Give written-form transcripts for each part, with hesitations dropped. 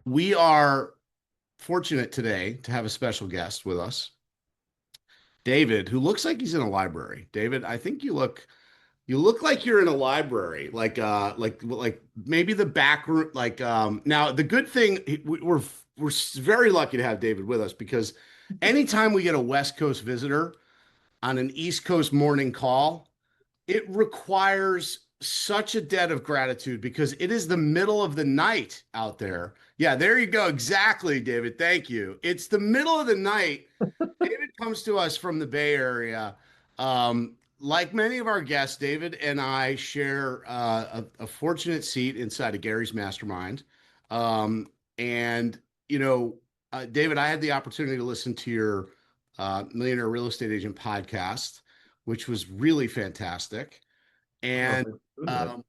We are fortunate today to have a special guest with us, David, who looks like he's in a library. David, I think you look like you're in a library, like maybe the back room. Now the good thing we're very lucky to have David with us because anytime we get a West Coast visitor on an East Coast morning call, it requires such a debt of gratitude because it is the middle of the night out there. Yeah, there you go. Exactly, David. Thank you. It's the middle of the night. David comes to us from the Bay Area. Like many of our guests, David and I share a fortunate seat inside of Gary's mastermind. And, you know, David, I had the opportunity to listen to your Millionaire Real Estate Agent podcast, which was really fantastic. Oh, And thanks for doing that. um,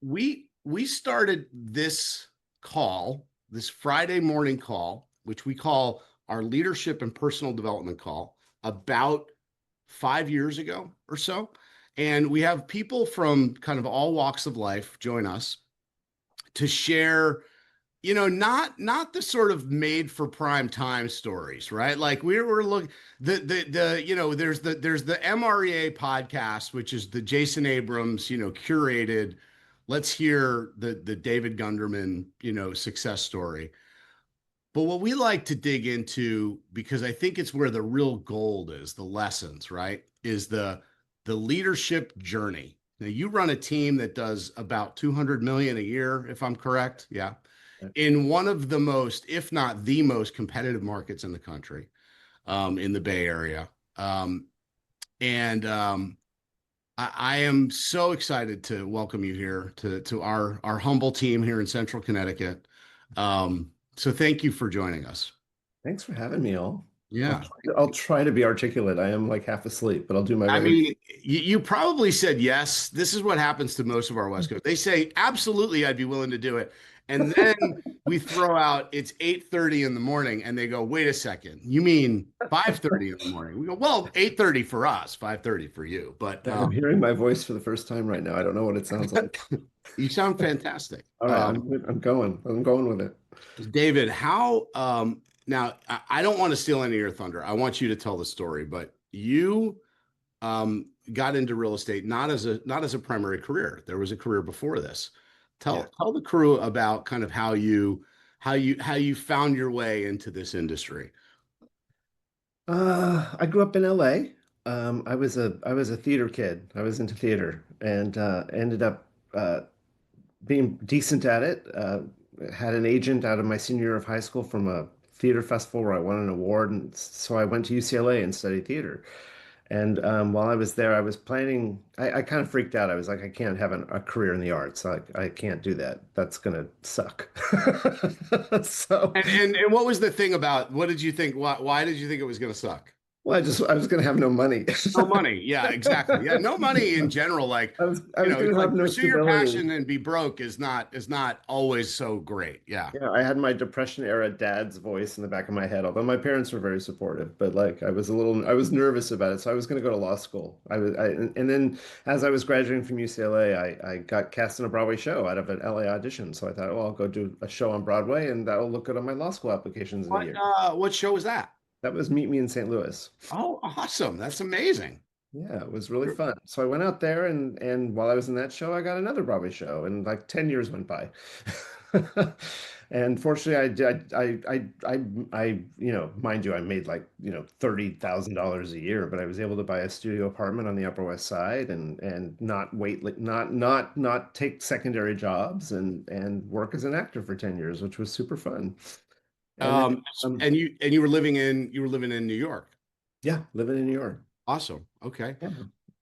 we started this Friday morning call, which we call our leadership and personal development call, about 5 years ago or so. And we have people from kind of all walks of life join us to share, not the sort of made for prime time stories, right? Like we're looking there's the MREA podcast, which is the Jason Abrams, curated. Let's hear the David Gunderman, success story. But what we like to dig into, because I think it's where the real gold is, the lessons, right? Is the leadership journey. Now you run a team that does about 200 million a year, if I'm correct. Yeah. In one of the most, if not the most competitive markets in the country, in the Bay Area. And I am so excited to welcome you here to our humble team here in Central Connecticut. So thank you for joining us. Thanks for having me, all. Yeah. I'll try to be articulate. I am like half asleep, but I'll do my I very mean, you probably said yes. This is what happens to most of our West Coast. They say, absolutely, I'd be willing to do it. And then we throw out it's 8:30 in the morning, and they go, wait a second, you mean 5:30 in the morning? We go, well, 8:30 for us, 5:30 for you. But I'm hearing my voice for the first time right now. I don't know what it sounds like. you sound fantastic. All right, I'm good. I'm going with it. David, how now I don't want to steal any of your thunder. I want you to tell the story, but you got into real estate not as a primary career. There was a career before this. Yeah. Tell the crew about kind of how you found your way into this industry. I grew up in LA. I was a theater kid. I was into theater and ended up being decent at it. Had an agent out of my senior year of high school from a theater festival where I won an award, and so I went to UCLA and studied theater. And while I was there, I was planning. I kind of freaked out. I was like, I can't have a career in the arts. I can't do that. That's gonna suck. So, And what was the thing about what did you think? Why did you think it was going to suck? well, I was gonna have no money. No money. Yeah, exactly. Yeah, no money in general. Like, I was gonna have like no pursue your stability. passion and be broke is not always so great. Yeah. Yeah, I had my depression era dad's voice in the back of my head, although my parents were very supportive, but like I was nervous about it. So I was going to go to law school. And then as I was graduating from UCLA, I got cast in a Broadway show out of an LA audition. So I thought, well, I'll go do a show on Broadway and that'll look good on my law school applications in a year. What show was that? That was Meet Me in St. Louis. Oh, awesome. That's amazing. Yeah, it was really fun. So I went out there and while I was in that show, I got another Broadway show and like 10 years went by. And fortunately, mind you, I made like, $30,000 a year, but I was able to buy a studio apartment on the Upper West Side and not wait, like not take secondary jobs and work as an actor for 10 years, which was super fun. And then, Um, and you were living in New York. yeah, living in New York. Awesome. Okay. Yeah.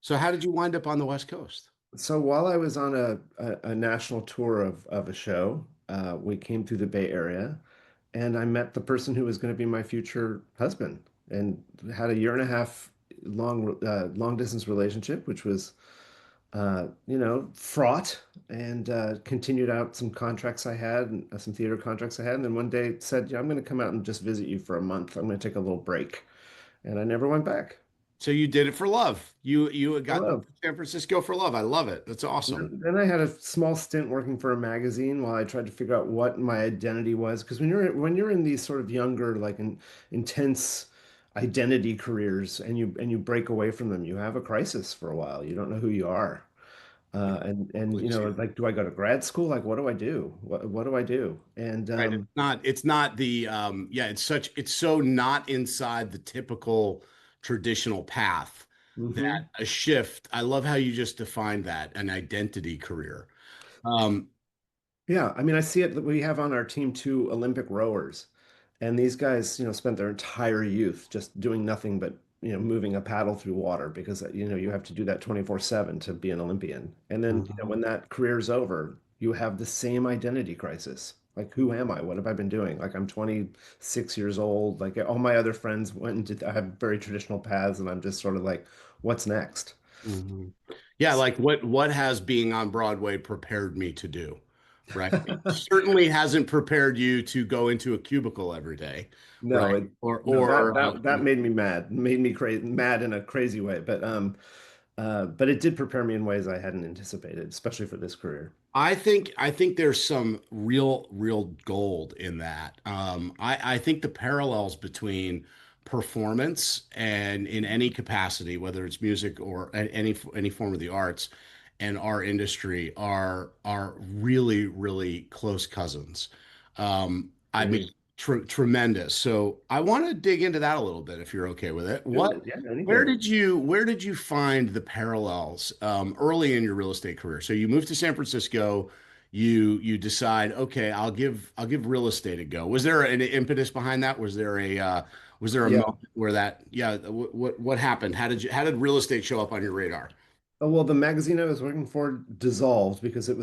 So how did you wind up on the West Coast? So while I was on a national tour of a show, we came through the Bay Area, and I met the person who was going to be my future husband, and had a year and a half long distance relationship, which was fraught, and continued out some contracts I had, and some theater contracts I had, and then one day said, "Yeah, I'm going to come out and just visit you for a month. I'm going to take a little break," and I never went back. So you did it for love. You I got to love. San Francisco for love. I love it. That's awesome. Then I had a small stint working for a magazine while I tried to figure out what my identity was. Because when you're in these sort of younger, intense identity careers, and you break away from them, you have a crisis for a while. You don't know who you are. And like, do I go to grad school? Like, what do I do? What do I do? And Right. It's not the yeah, it's so not inside the typical traditional path that mhm. a shift. I love how you just defined that, an identity career. Um, Yeah, I mean, I see it that we have on our team two Olympic rowers, and these guys, spent their entire youth just doing nothing but, moving a paddle through water because, you have to do that 24/7 to be an Olympian. And then, Mhm. when that career's over, you have the same identity crisis. Like, who am I? What have I been doing? Like, I'm 26 years old. Like, all my other friends went into, I have very traditional paths, and I'm just sort of like, what's next? Mhm. Yeah, like what has being on Broadway prepared me to do, right? It certainly hasn't prepared you to go into a cubicle every day, No, right? it Or no that or that that made me mad. Made me crazy, mad in a crazy way. But it did prepare me in ways I hadn't anticipated, especially for this career. I think there's some real gold in that. I think the parallels between performance and in any capacity, whether it's music or any form of the arts, and our industry are really close cousins. I mean, Agree. tremendous. So I want to dig into that a little bit if you're okay with it. Do it. Yeah, Where anything. did you find the parallels early in your real estate career? So you moved to San Francisco, you decide, okay, I'll give real estate a go. Was there an impetus behind that? Was there a Yeah. moment where that yeah, what happened? How did real estate show up on your radar? Oh, well, the magazine I was working for dissolved because it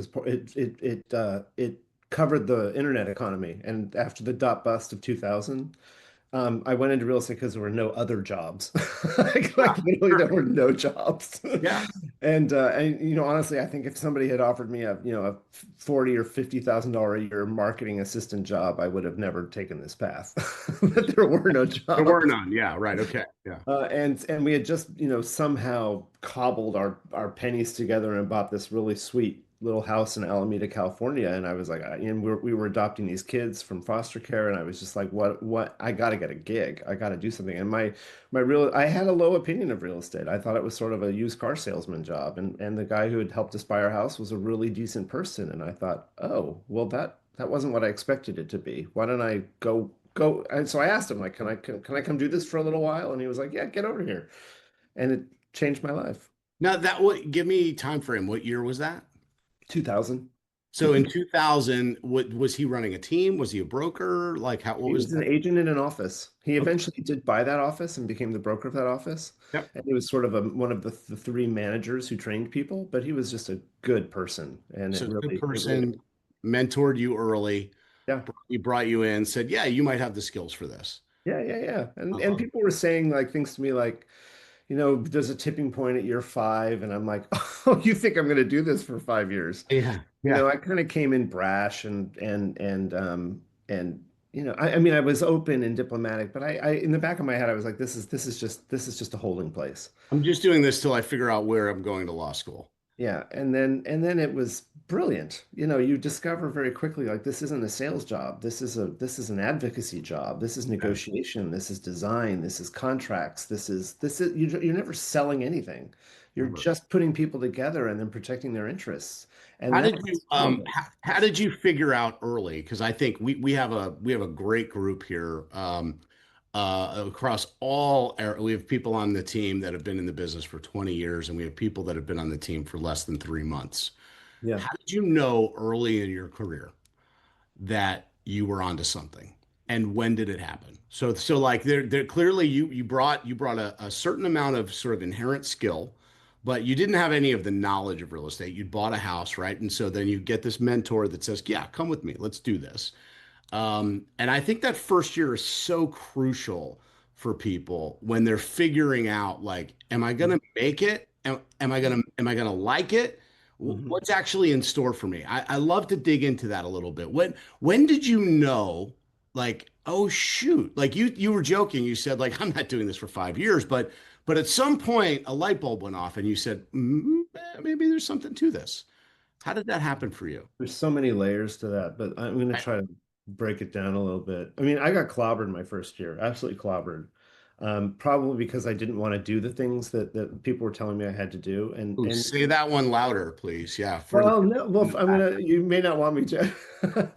covered the internet economy, and after the dot bust of 2000, I went into real estate because there were no other jobs. Like literally, Sure. there were no jobs. Yeah. And honestly, I think if somebody had offered me a 40 or $50,000 a year marketing assistant job, I would have never taken this path. But there were no There were jobs. none. Yeah, right. Okay. Yeah. And we had just, somehow cobbled our pennies together and bought this really sweet little house in Alameda, California. And I was like, and we were adopting these kids from foster care, and I was just like, what? I got to get a gig. I got to do something. And I had a low opinion of real estate. I thought it was sort of a used car salesman job, and the guy who had helped us buy our house was a really decent person. And I thought, oh, well, that wasn't what I expected it to be. Why don't I go? And so I asked him, like, can I come do this for a little while? And he was like, yeah, get over here. And it changed my life. Now that what give me time frame. What year was that? 2000. So in 2000, what was he running a team? Was he a broker? Like what He was was an that? agent in an office. He Okay. eventually did buy that office and became the broker of that office. Yep. And he was sort of one of the three managers who trained people, but he was just a good person. And So good it really, person, mentored you early, yeah. he brought you in, said, "Yeah, you might have the skills for this." Yeah, yeah, yeah. And Uh-huh. people were saying like things to me like, there's a tipping point at year 5, and I'm like, oh, you think I'm going to do this for 5 years? Yeah, yeah. I kind of came in brash and I mean, I was open and diplomatic, but I in the back of my head, I was like, this is just a holding place. I'm just doing this till I figure out where I'm going to law school. Yeah, and then it was brilliant. You discover very quickly like this isn't a sales job. This is an advocacy job. This is Yeah, negotiation. This is design. This is contracts. This is you're never selling anything. You're never. just putting people together and then protecting their interests. And How did you that's brilliant. how did you figure out early? Because I think we have a great group here across we have people on the team that have been in the business for 20 years, and we have people that have been on the team for less than 3 months. Yeah. How did you know early in your career that you were onto something, and when did it happen? So like there clearly you brought a certain amount of sort of inherent skill, but you didn't have any of the knowledge of real estate. You'd bought a house, right? And so then you get this mentor that says, yeah, come with me, let's do this. And I think that first year is so crucial for people when they're figuring out like, am I gonna make it? Am I gonna like it? Mhm. What's actually in store for me? I love to dig into that a little bit. When did you know, like, oh shoot, like you were joking, you said like I'm not doing this for 5 years, but But at some point, a light bulb went off and you said, maybe there's something to this. How did that happen for you? There's so many layers to that, but I'm going to I- try to break it down a little bit. I mean, I got clobbered my first year, absolutely clobbered. Probably because I didn't want to do the things that people were telling me I had to do. Ooh, And say that one louder, please. Yeah, for the well, people no, in well, the I'm back. gonna, you may not want me to.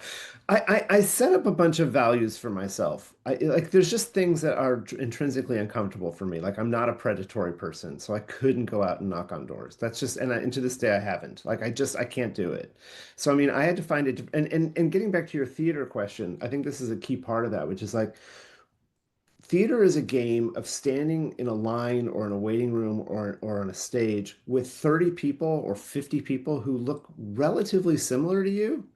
I set up a bunch of values for myself. Like, there's just things that are intrinsically uncomfortable for me. Like, I'm not a predatory person, so I couldn't go out and knock on doors. That's just, and to this day, I haven't. Like, I can't do it. So, I mean, I had to find it. And getting back to your theater question, I think this is a key part of that, which is like, theater is a game of standing in a line or in a waiting room or on a stage with 30 people or 50 people who look relatively similar to you,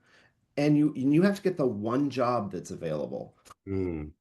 and you have to get the one job that's available. Mm,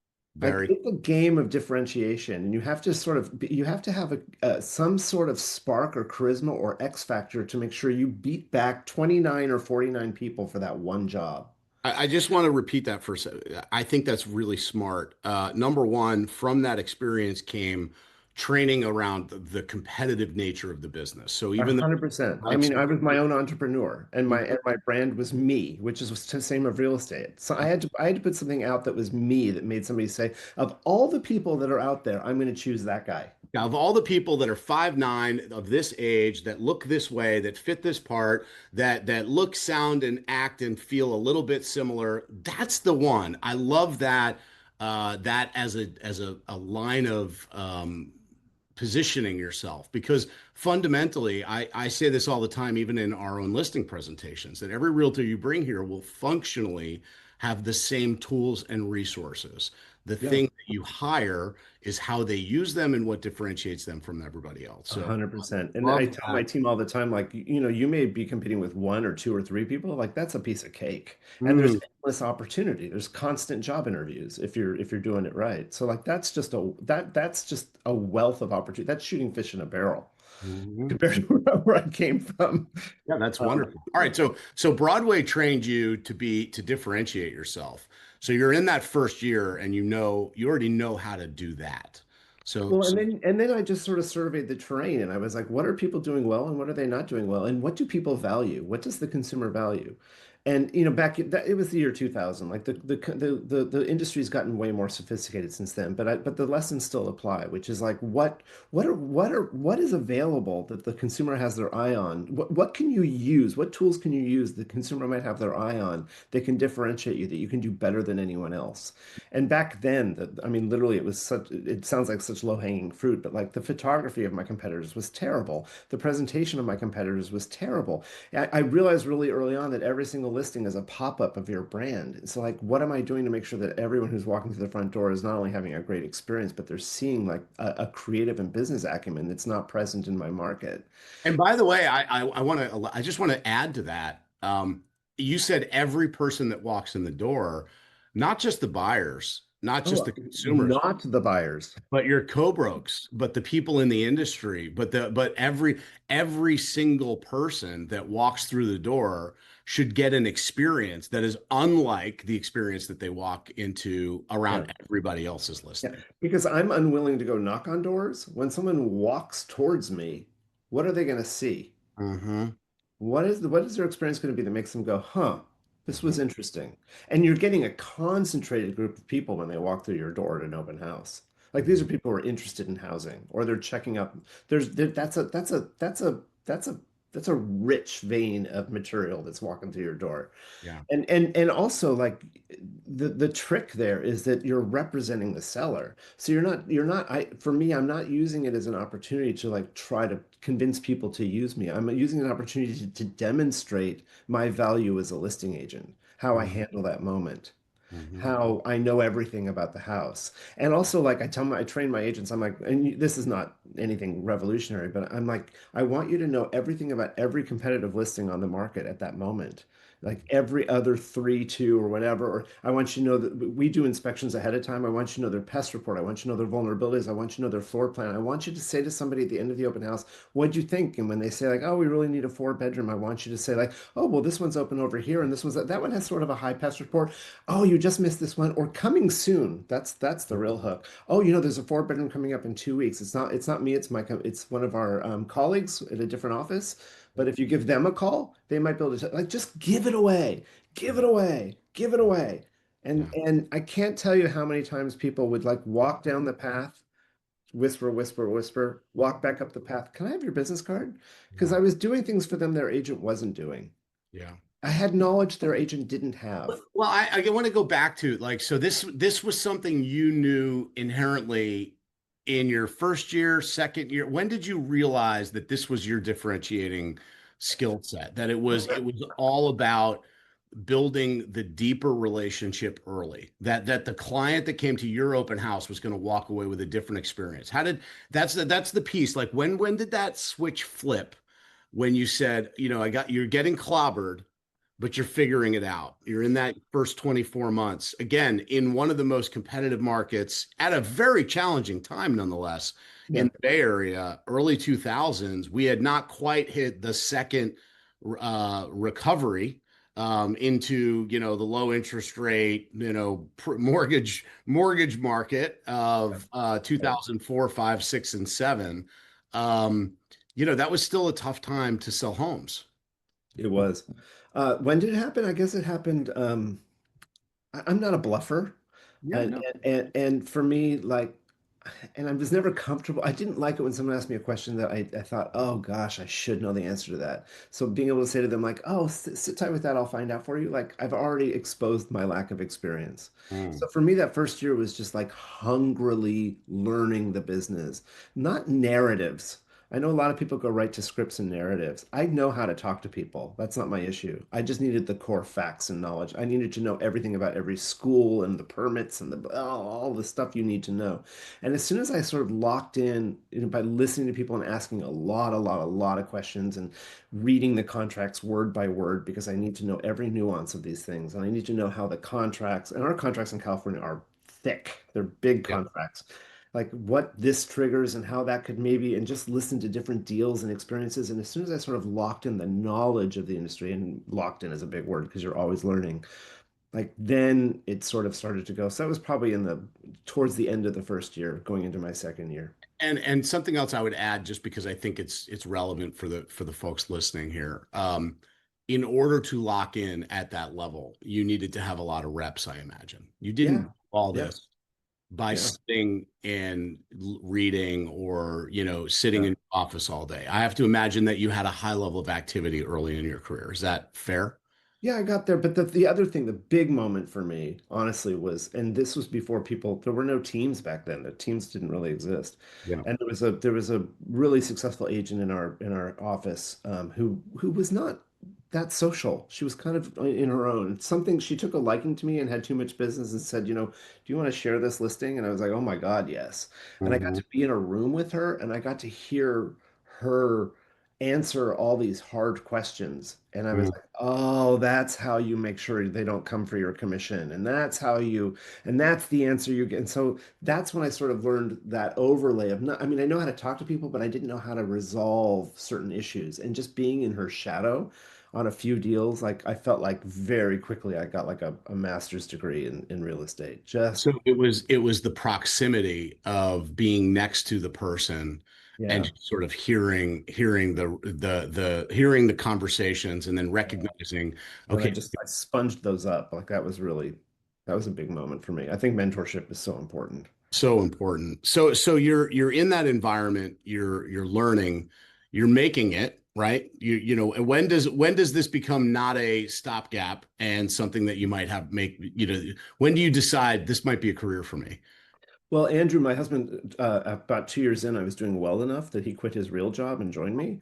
Like, very. it's a game of differentiation, and you have to you have to have some sort of spark or charisma or X factor to make sure you beat back 29 or 49 people for that one job. I just want to repeat that for a second. I think that's really smart. Number one, from that experience came training around the competitive nature of the business. So even though 100%. you I like mean, I something, was my own entrepreneur, and my Mhm. and my brand was me, which is the same of real estate. So I had to put something out that was me that made somebody say, of all the people that are out there, I'm going to choose that guy. Now, of all the people that are 5'9" of this age, that look this way, that fit this part, that look, sound, and act and feel a little bit similar, that's the one. I love that that as a line of positioning yourself because fundamentally, I say this all the time, even in our own listing presentations, that every realtor you bring here will functionally have the same tools and resources. The Yeah. thing that you hire is how they use them and what differentiates them from everybody else. A So hundred percent. And I love tell my that. team all the time, like, you may be competing with one or two or three people, like that's a piece of cake. And there's Mm, endless opportunity. There's constant job interviews if you're doing it right. So like that's just a wealth of opportunity. That's shooting fish in a barrel mhm. compared to where I came from. Yeah, that's Um, wonderful. All right, so Broadway trained you to differentiate yourself. So you're in that first year and you already know how to do that. So Well, and so then I just sort of surveyed the terrain, and I was like, what are people doing well and what are they not doing well? And what do people value? What does the consumer value? And it was the year 2000. Like the industry's gotten way more sophisticated since then, but the lessons still apply, which is like what is available that the consumer has their eye on? What can you use? What tools can you use the consumer might have their eye on that can differentiate you, that you can do better than anyone else? And back then, I mean, literally, it sounds like such low-hanging fruit, but like the photography of my competitors was terrible. The presentation of my competitors was terrible. I realized really early on that every single listing is a pop-up of your brand. So like, what am I doing to make sure that everyone who's walking through the front door is not only having a great experience, but they're seeing like a creative and business acumen that's not present in my market. and by the way, I just want to add to that. You said every person that walks in the door, not just the buyers, not just Oh, the consumers, not the buyers. but your co-brokes, but the people in the industry, but every single person that walks through the door should get an experience that is unlike the experience that they walk into Yeah. around everybody else's Yeah, listing. because I'm unwilling to go knock on doors. When someone walks towards me, what are they going to see? Hmm. What is their experience going to be that makes them go, huh, this Hmm. was interesting? And you're getting a concentrated group of people when they walk through your door at an open house. Like, these are people who are interested in housing, or they're checking up. That's a rich vein of material that's walking through your door. Yeah. And also, like, the trick there is that you're representing the seller. So you're not I for me, I'm not using it as an opportunity to like try to convince people to use me. I'm using an opportunity to demonstrate my value as a listing agent, how I handle that moment, Hmm. how I know everything about the house. And also, like, I train my agents, I'm like, and this is not anything revolutionary, but I'm like, I want you to know everything about every competitive listing on the market at that moment. like every other three, two, or whatever. Or I want you to know that we do inspections ahead of time. I want you to know their pest report. I want you to know their vulnerabilities. I want you to know their floor plan. I want you to say to somebody at the end of the open house, what'd you think? And when they say like, oh, we really need a four bedroom, I want you to say like, oh, well, this one's open over here, and this one's that one has sort of a high pest report. Oh, you just missed this one, or coming soon. That's the real hook. Oh, there's a four bedroom coming up in 2 weeks. It's not me. It's one of our colleagues at a different office. But if you give them a call, they might be able to like just give it away, give it away, give it away. And Yeah. and I can't tell you how many times people would like walk down the path, whisper, whisper, whisper, walk back up the path. Can I have your business card? Because Yeah. I was doing things for them their agent wasn't doing. Yeah. I had knowledge their agent didn't have. Well, I want to go back to like, so this was something you knew inherently in your first year, second year. When did you realize that this was your differentiating skill set? That it was all about building the deeper relationship early. That the client that came to your open house was going to walk away with a different experience. How did that's the piece. Like when did that switch flip? When you said, you're getting clobbered but you're figuring it out. You're in that first 24 months, again, in one of the most competitive markets at a very challenging time, nonetheless, Yeah. in the Bay Area, early 2000s. We had not quite hit the second recovery into the low interest rate mortgage market of Right. 2004, 5, 6, and 7. That was still a tough time to sell homes. It was. When did it happen? I guess it happened. I'm not a bluffer. Yeah, And, no. and for me, like, and I was never comfortable. I didn't like it when someone asked me a question that I thought, oh gosh, I should know the answer to that. So being able to say to them, like, oh, sit tight with that, I'll find out for you. Like, I've already exposed my lack of experience. So Mm. for me, that first year was just like hungrily learning the business, not narratives. I know a lot of people go right to scripts and narratives. I know how to talk to people. That's not my issue. I just needed the core facts and knowledge. I needed to know everything about every school and the permits and all the stuff you need to know. And as soon as I sort of locked in, by listening to people and asking a lot of questions and reading the contracts word by word, because I need to know every nuance of these things. And I need to know how the contracts, and our contracts in California are thick. They're big Yeah. contracts, like what this triggers and how that could maybe, and just listen to different deals and experiences. And as soon as I sort of locked in the knowledge of the industry, and locked in is a big word because you're always learning, like then it sort of started to go. So that was probably towards the end of the first year, going into my second year. And something else I would add, just because I think it's relevant for the folks listening here. In order to lock in at that level, you needed to have a lot of reps, I imagine. You didn't Yeah. do all Yeah. this by Yeah. sitting and reading or sitting Yeah. in your office all day. I have to imagine that you had a high level of activity early in your career. Is that fair? Yeah, I got there. But the other thing, the big moment for me, honestly, was, and this was before there were no teams back then. The teams didn't really exist. Yeah. And there was a really successful agent in our office, who was not that social. She was kind of in her own. Something she took a liking to me and had too much business and said, do you want to share this listing? And I was like, oh my God, yes. And I got Mhm. to be in a room with her and I got to hear her answer all these hard questions. And I was Mhm. like, oh, that's how you make sure they don't come for your commission. And that's the answer you get. And so that's when I sort of learned that overlay of not, I mean, I know how to talk to people, but I didn't know how to resolve certain issues. And just being in her shadow on a few deals, like I felt like very quickly I got like a master's degree in real estate. Just, So it was the proximity of being next to the person and yeah. just sort of hearing the conversations and then recognizing, Then okay, I sponged those up. Like that was a big moment for me. I think mentorship is so important. so important. So you're in that environment, you're learning, you're making it, right? And when does this become not a stopgap and something that you might have make, when do you decide this might be a career for me? Well, Andrew, my husband, about 2 years in, I was doing well enough that he quit his real job and joined me.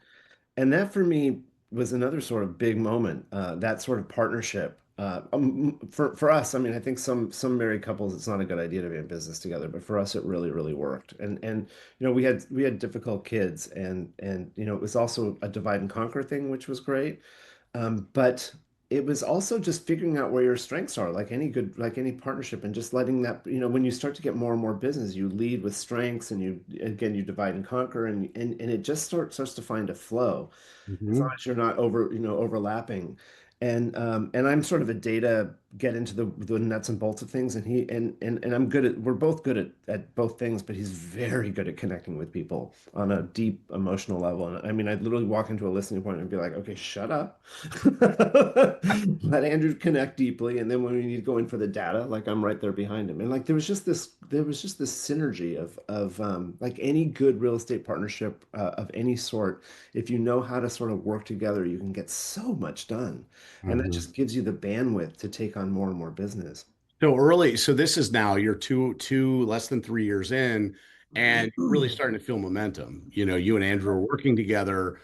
And that for me was another sort of big moment, that sort of partnership. For us, I mean, I think some married couples, it's not a good idea to be in business together, but for us, it really, really worked. And we had difficult kids, and it was also a divide and conquer thing, which was great. But it was also just figuring out where your strengths are, like any partnership, and just letting that, when you start to get more and more business, you lead with strengths, and you divide and conquer, and it just starts to find a flow, as long Mhm. as you're not overlapping. And I'm sort of a data, get into the nuts and bolts of things, and we're both good at both things, but he's very good at connecting with people on a deep emotional level. And I mean, I'd literally walk into a listening appointment and be like, okay, shut up. Let Andrew connect deeply, and then when we need to go in for the data, like I'm right there behind him. And like there was just this synergy of like any good real estate partnership of any sort. If you know how to sort of work together, you can get so much done. And that Mhm. just gives you the bandwidth to take on more and more business. So early, so this is now you're less than 3 years in, and you're really starting to feel momentum. You and Andrew are working together.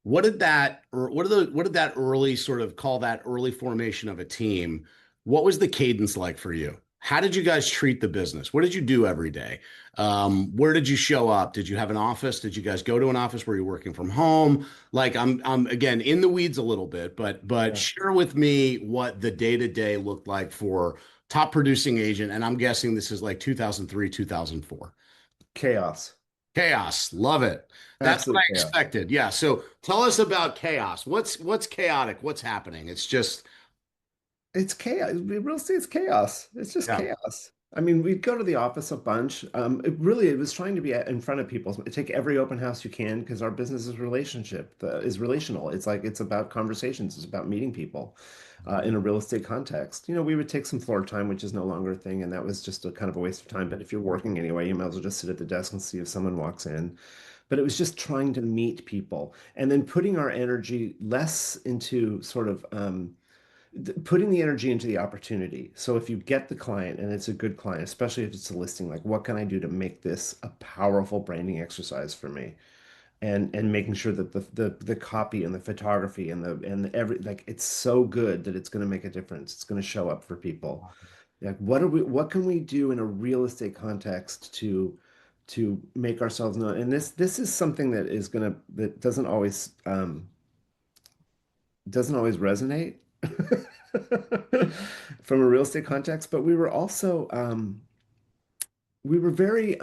What did that, or what did that early sort of call that early formation of a team? What was the cadence like for you? How did you guys treat the business? What did you do every day? Where did you show up? Did you have an office? Did you guys go to an office? Were you working from home? Like I'm again in the weeds a little bit, but Yeah. share with me what the day-to-day looked like for top producing agent, and I'm guessing this is like 2003, 2004. Chaos. Chaos, love it. That's what I Absolute chaos. expected. Yeah. So tell us about chaos. What's chaotic? What's happening? It's just It's chaos. Real estate's chaos. It's just yeah. chaos. I mean, we'd go to the office a bunch. It was trying to be in front of people. Take every open house you can, because our business is relational. It's about conversations. It's about meeting people in a real estate context. We would take some floor time, which is no longer a thing, and that was just a kind of a waste of time. But if you're working anyway, you might as well just sit at the desk and see if someone walks in. But it was just trying to meet people, and then putting our energy less into sort of putting the energy into the opportunity. So if you get the client and it's a good client, especially if it's a listing, like what can I do to make this a powerful branding exercise for me? And making sure that the copy and the photography and every, like, it's so good that it's going to make a difference. It's going to show up for people. Like what can we do in a real estate context to make ourselves known? And this is something that doesn't always resonate from a real estate context, but we were very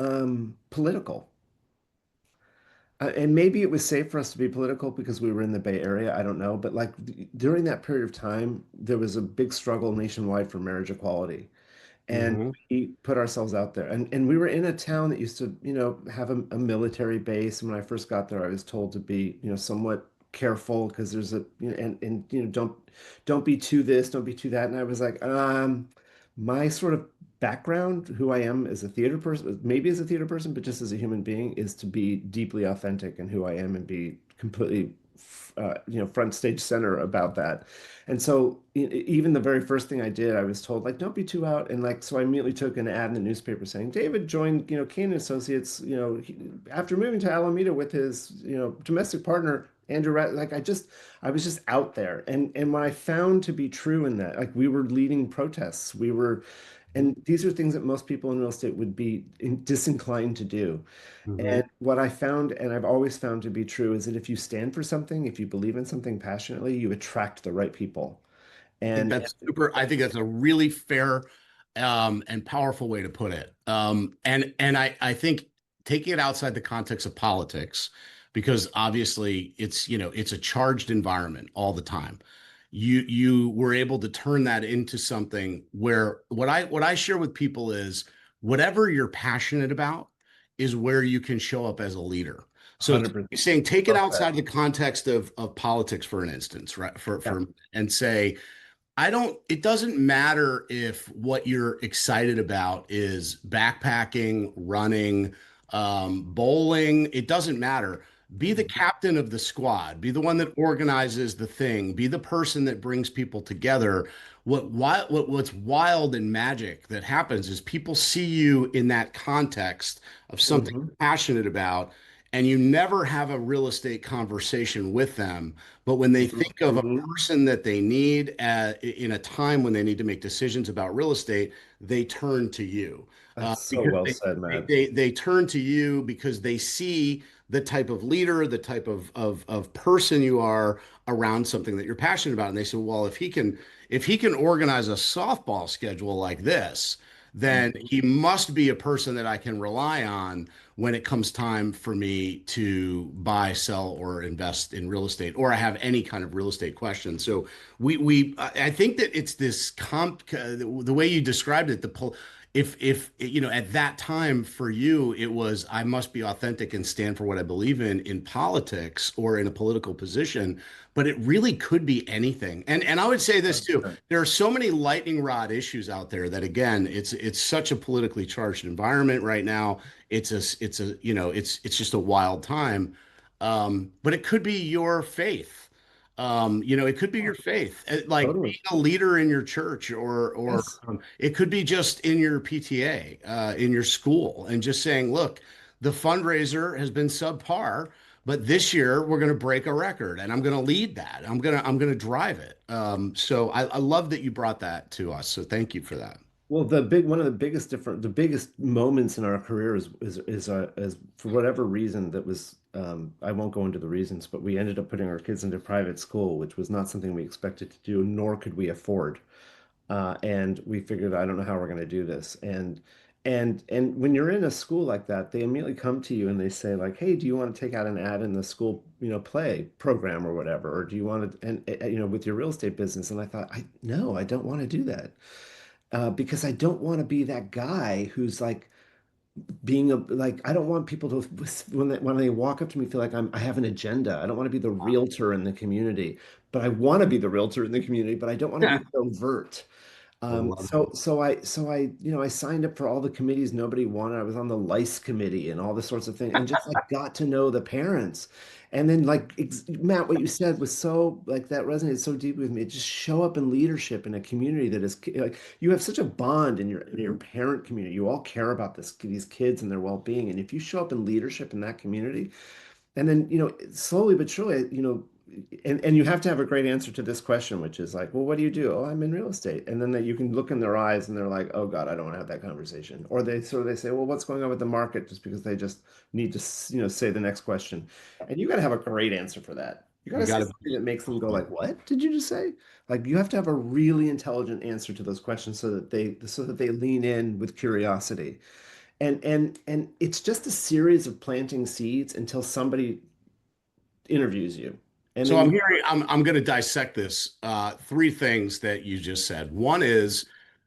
political. And maybe it was safe for us to be political because we were in the Bay Area. I don't know. But like during that period of time, there was a big struggle nationwide for marriage equality. And Mhm. we put ourselves out there. And we were in a town that used to, have a military base. And when I first got there, I was told to be, somewhat careful because there's don't be too this, don't be too that. And I was like, my sort of background, who I am as a theater person, maybe as a theater person, but just as a human being, is to be deeply authentic in who I am and be completely, front stage center about that. And so even the very first thing I did, I was told, like, don't be too out. And like, so I immediately took an ad in the newspaper saying, David joined, Kane Associates, after moving to Alameda with his, domestic partner, Andrew. Like, I was just out there. And what I found to be true in that, like, we were leading protests. And these are things that most people in real estate would be disinclined to do. And Mhm. what I found, and I've always found to be true, is that if you stand for something, if you believe in something passionately, you attract the right people. And I think that's a really fair and powerful way to put it. And I think taking it outside the context of politics, because obviously it's a charged environment all the time. You were able to turn that into something where what I share with people is whatever you're passionate about is where you can show up as a leader. So 100%. saying take it Well said. outside the context of politics, for an instance, right? Yeah. And say, it doesn't matter if what you're excited about is backpacking, running, bowling. It doesn't matter. Be the captain of the squad, be the one that organizes the thing, be the person that brings people together. What's wild and magic that happens is people see you in that context of something Hmm. you're passionate about, and you never have a real estate conversation with them. But when they Hmm. think of a Hmm. person that they need in a time when they need to make decisions about real estate, they turn to you That's so because well said, Matt. they turn to you because they see the type of leader, the type of person you are around something that you're passionate about. And they said, well, if he can organize a softball schedule like this, then Mhm. he must be a person that I can rely on when it comes time for me to buy, sell, or invest in real estate, or I have any kind of real estate question. So I think that it's this the way you described it, if you know, at that time for you, it was, I must be authentic and stand for what I believe in politics or in a political position, but it really could be anything. And I would say this too. 100%. There are so many lightning rod issues out there that, again, it's such a politically charged environment right now. It's a you know, it's just a wild time. But it could be your faith. You know, it could be your faith, like being Totally. a leader in your church, or Yes. it could be just in your PTA, in your school, and just saying, look, the fundraiser has been subpar, but this year we're going to break a record, and I'm going to lead that. I'm going to drive it. So I love that you brought that to us. So thank you for that. Well, one of the the biggest moments in our career is for whatever reason that was I won't go into the reasons, but we ended up putting our kids into private school, which was not something we expected to do, nor could we afford. And we figured, I don't know how we're going to do this. And when you're in a school like that, they immediately come to you and they say like, "Hey, do you want to take out an ad in the school, play program or whatever, or do you want to, and with your real estate business?" And I thought, I no, I don't want to do that because I don't want to be that guy who's like like I don't want people to when they walk up to me feel like I have an agenda. I don't want to be the realtor in the community, but I want to be the realtor in the community, but I don't want to be overt. I love it. I signed up for all the committees nobody wanted. I was on the lice committee and all this sorts of things, and just like got to know the parents. And then like Matt, what you said was so like that resonated so deeply with me. Just show up in leadership in a community that is like you have such a bond in your parent community. You all care about these kids and their well-being. And if you show up in leadership in that community, and then, slowly but surely, and you have to have a great answer to this question, which is like, well, what do you do? Oh, I'm in real estate. And then that you can look in their eyes and they're like, oh God, I don't want to have that conversation. Or they say, well, what's going on with the market? Just because they just need to, say the next question. And you got to have a great answer for that. You got You to got say to. something that makes them go like, what did you just say? Like you have to have a really intelligent answer to those questions so that they lean in with curiosity. And it's just a series of planting seeds until somebody interviews you. And So then I'm you, hearing, I'm going to dissect this. Three things that you just said. One is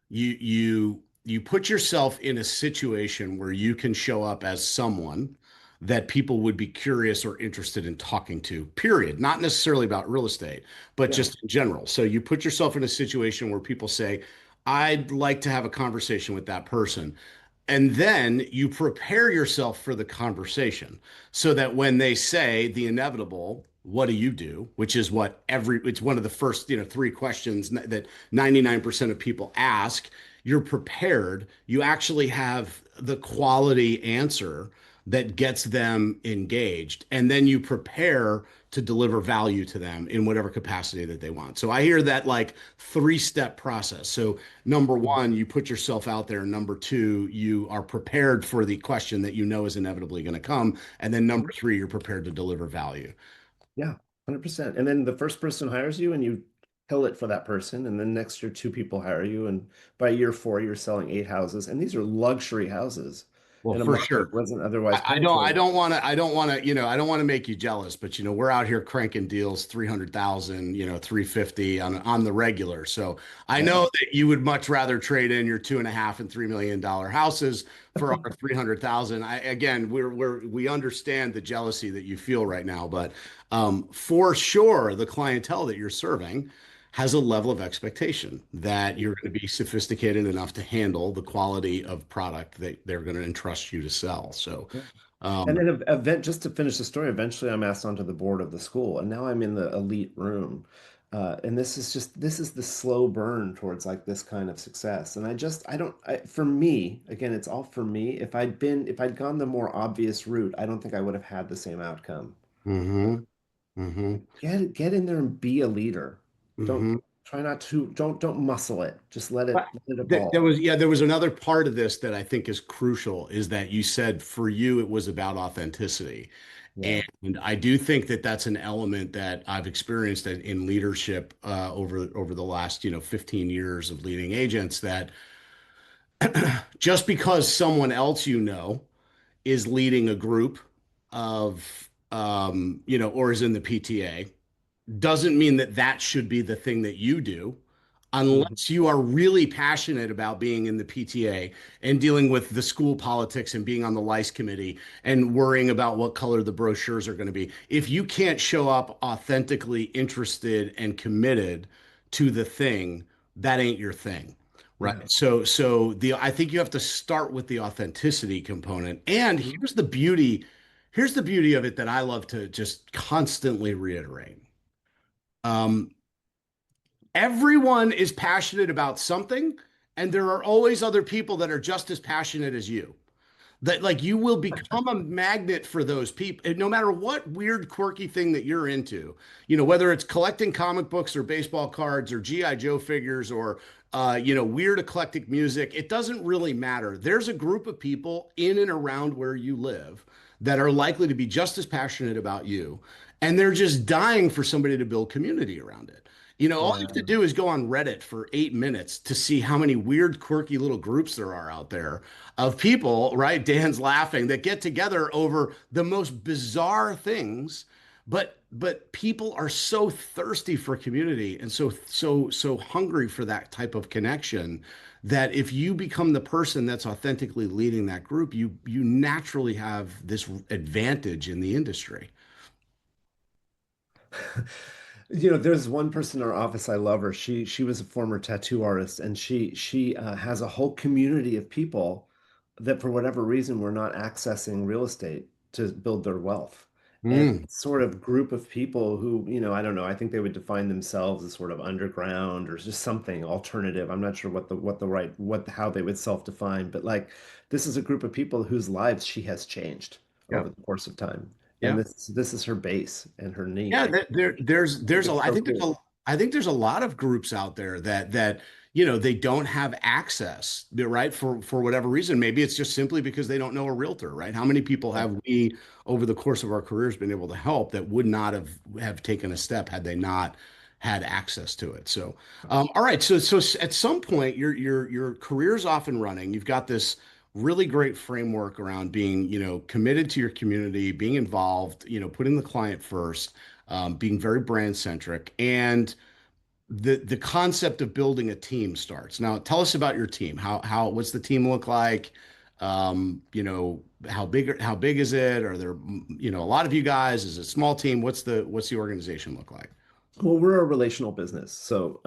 you put yourself in a situation where you can show up as someone that people would be curious or interested in talking to, period. Not necessarily about real estate, but yeah, just in general. So you put yourself in a situation where people say, I'd like to have a conversation with that person. And then you prepare yourself for the conversation so that when they say the inevitable, what do you do? Which is it's one of the first, three questions that 99% of people ask. You're prepared. You actually have the quality answer that gets them engaged. And then you prepare to deliver value to them in whatever capacity that they want. So I hear that like three-step process. So number one, you put yourself out there. Number two, you are prepared for the question that you know is inevitably going to come. And then number three, you're prepared to deliver value. yeah, 100%. And then the first person hires you and you kill it for that person. And then next year, two people hire you. And by year four, you're selling eight houses. And these are luxury houses Well, in a for market sure. that wasn't otherwise I penetrated. don't want to, I don't want to make you jealous, but we're out here cranking deals 300,000, 350 on the regular. So I Yeah. know that you would much rather trade in your $2.5 and $3 million houses for our 300,000. Again, we understand the jealousy that you feel right now, but for sure, the clientele that you're serving has a level of expectation that you're going to be sophisticated enough to handle the quality of product that they're going to entrust you to sell. So, Yeah. And um, then event just to finish the story, eventually I'm asked onto the board of the school, and now I'm in the elite room. And this is the slow burn towards like this kind of success. And I don't for me, again, it's all for me. If I'd gone the more obvious route, I don't think I would have had the same outcome. mhm, mhm, Get in there and be a leader. Don't mhm. try not to don't muscle it. Just let But it there evolve. was, yeah, there was another part of this that I think is crucial is that you said for you it was about authenticity. Yeah. And I do think that that's an element that I've experienced in leadership over the last 15 years of leading agents, that just because someone else is leading a group of or is in the PTA, doesn't mean that that should be the thing that you do, Mhm. unless you are really passionate about being in the PTA and dealing with the school politics and being on the lice committee and worrying about what color the brochures are going to be. If you can't show up authentically interested and committed to the thing, that ain't your thing. Right. Yeah. So I think you have to start with the authenticity component. And here's the beauty of it that I love to just constantly reiterate. Um, Everyone is passionate about something, and there are always other people that are just as passionate as you. That like you will become a magnet for those people, no matter what weird, quirky thing that you're into. Whether it's collecting comic books or baseball cards or GI Joe figures or weird eclectic music. It doesn't really matter. There's a group of people in and around where you live that are likely to be just as passionate about you, and they're just dying for somebody to build community around it. All you have to Yeah. do is go on Reddit for 8 minutes to see how many weird, quirky little groups there are out there of people, right? Dan's laughing, that get together over the most bizarre things, but people are so thirsty for community and so hungry for that type of connection, that if you become the person that's authentically leading that group, you naturally have this advantage in the industry. There's one person in our office, I love her. She was a former tattoo artist, and she has a whole community of people that for whatever reason were not accessing real estate to build their wealth. And Mm, sort of group of people who, I don't know, I think they would define themselves as sort of underground or just something alternative. I'm not sure what how they would self-define, but like this is a group of people whose lives she has changed yeah. over the course of time. And Yeah. this is her base and her Yeah, niche. I think there's a it's I so think cool. I think there's a lot of groups out there that they don't have access, right? For whatever reason. Maybe it's just simply because they don't know a realtor, right? How many people Yeah. have we over the course of our careers been able to help that would not have taken a step had they not had access to it? So, all right. So at some point your career's off and running. You've got this really great framework around being, committed to your community, being involved, putting the client first, being very brand centric, and the concept of building a team starts. Now, tell us about your team. What's the team look like? How big is it? Are there a lot of you guys? Is it a small team? What's the organization look like? Well, we're a relational business, so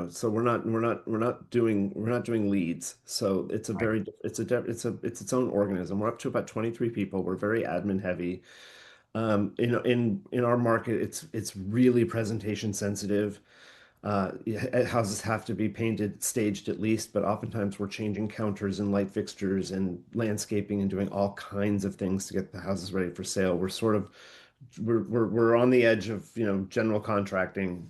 so we're not doing leads. So it's a Right. very it's its own organism. We're up to about 23 people. We're very admin heavy. In our market, it's really presentation sensitive. Yeah, houses have to be painted, staged at least, but oftentimes we're changing counters and light fixtures and landscaping and doing all kinds of things to get the houses ready for sale. We're on the edge of, general contracting.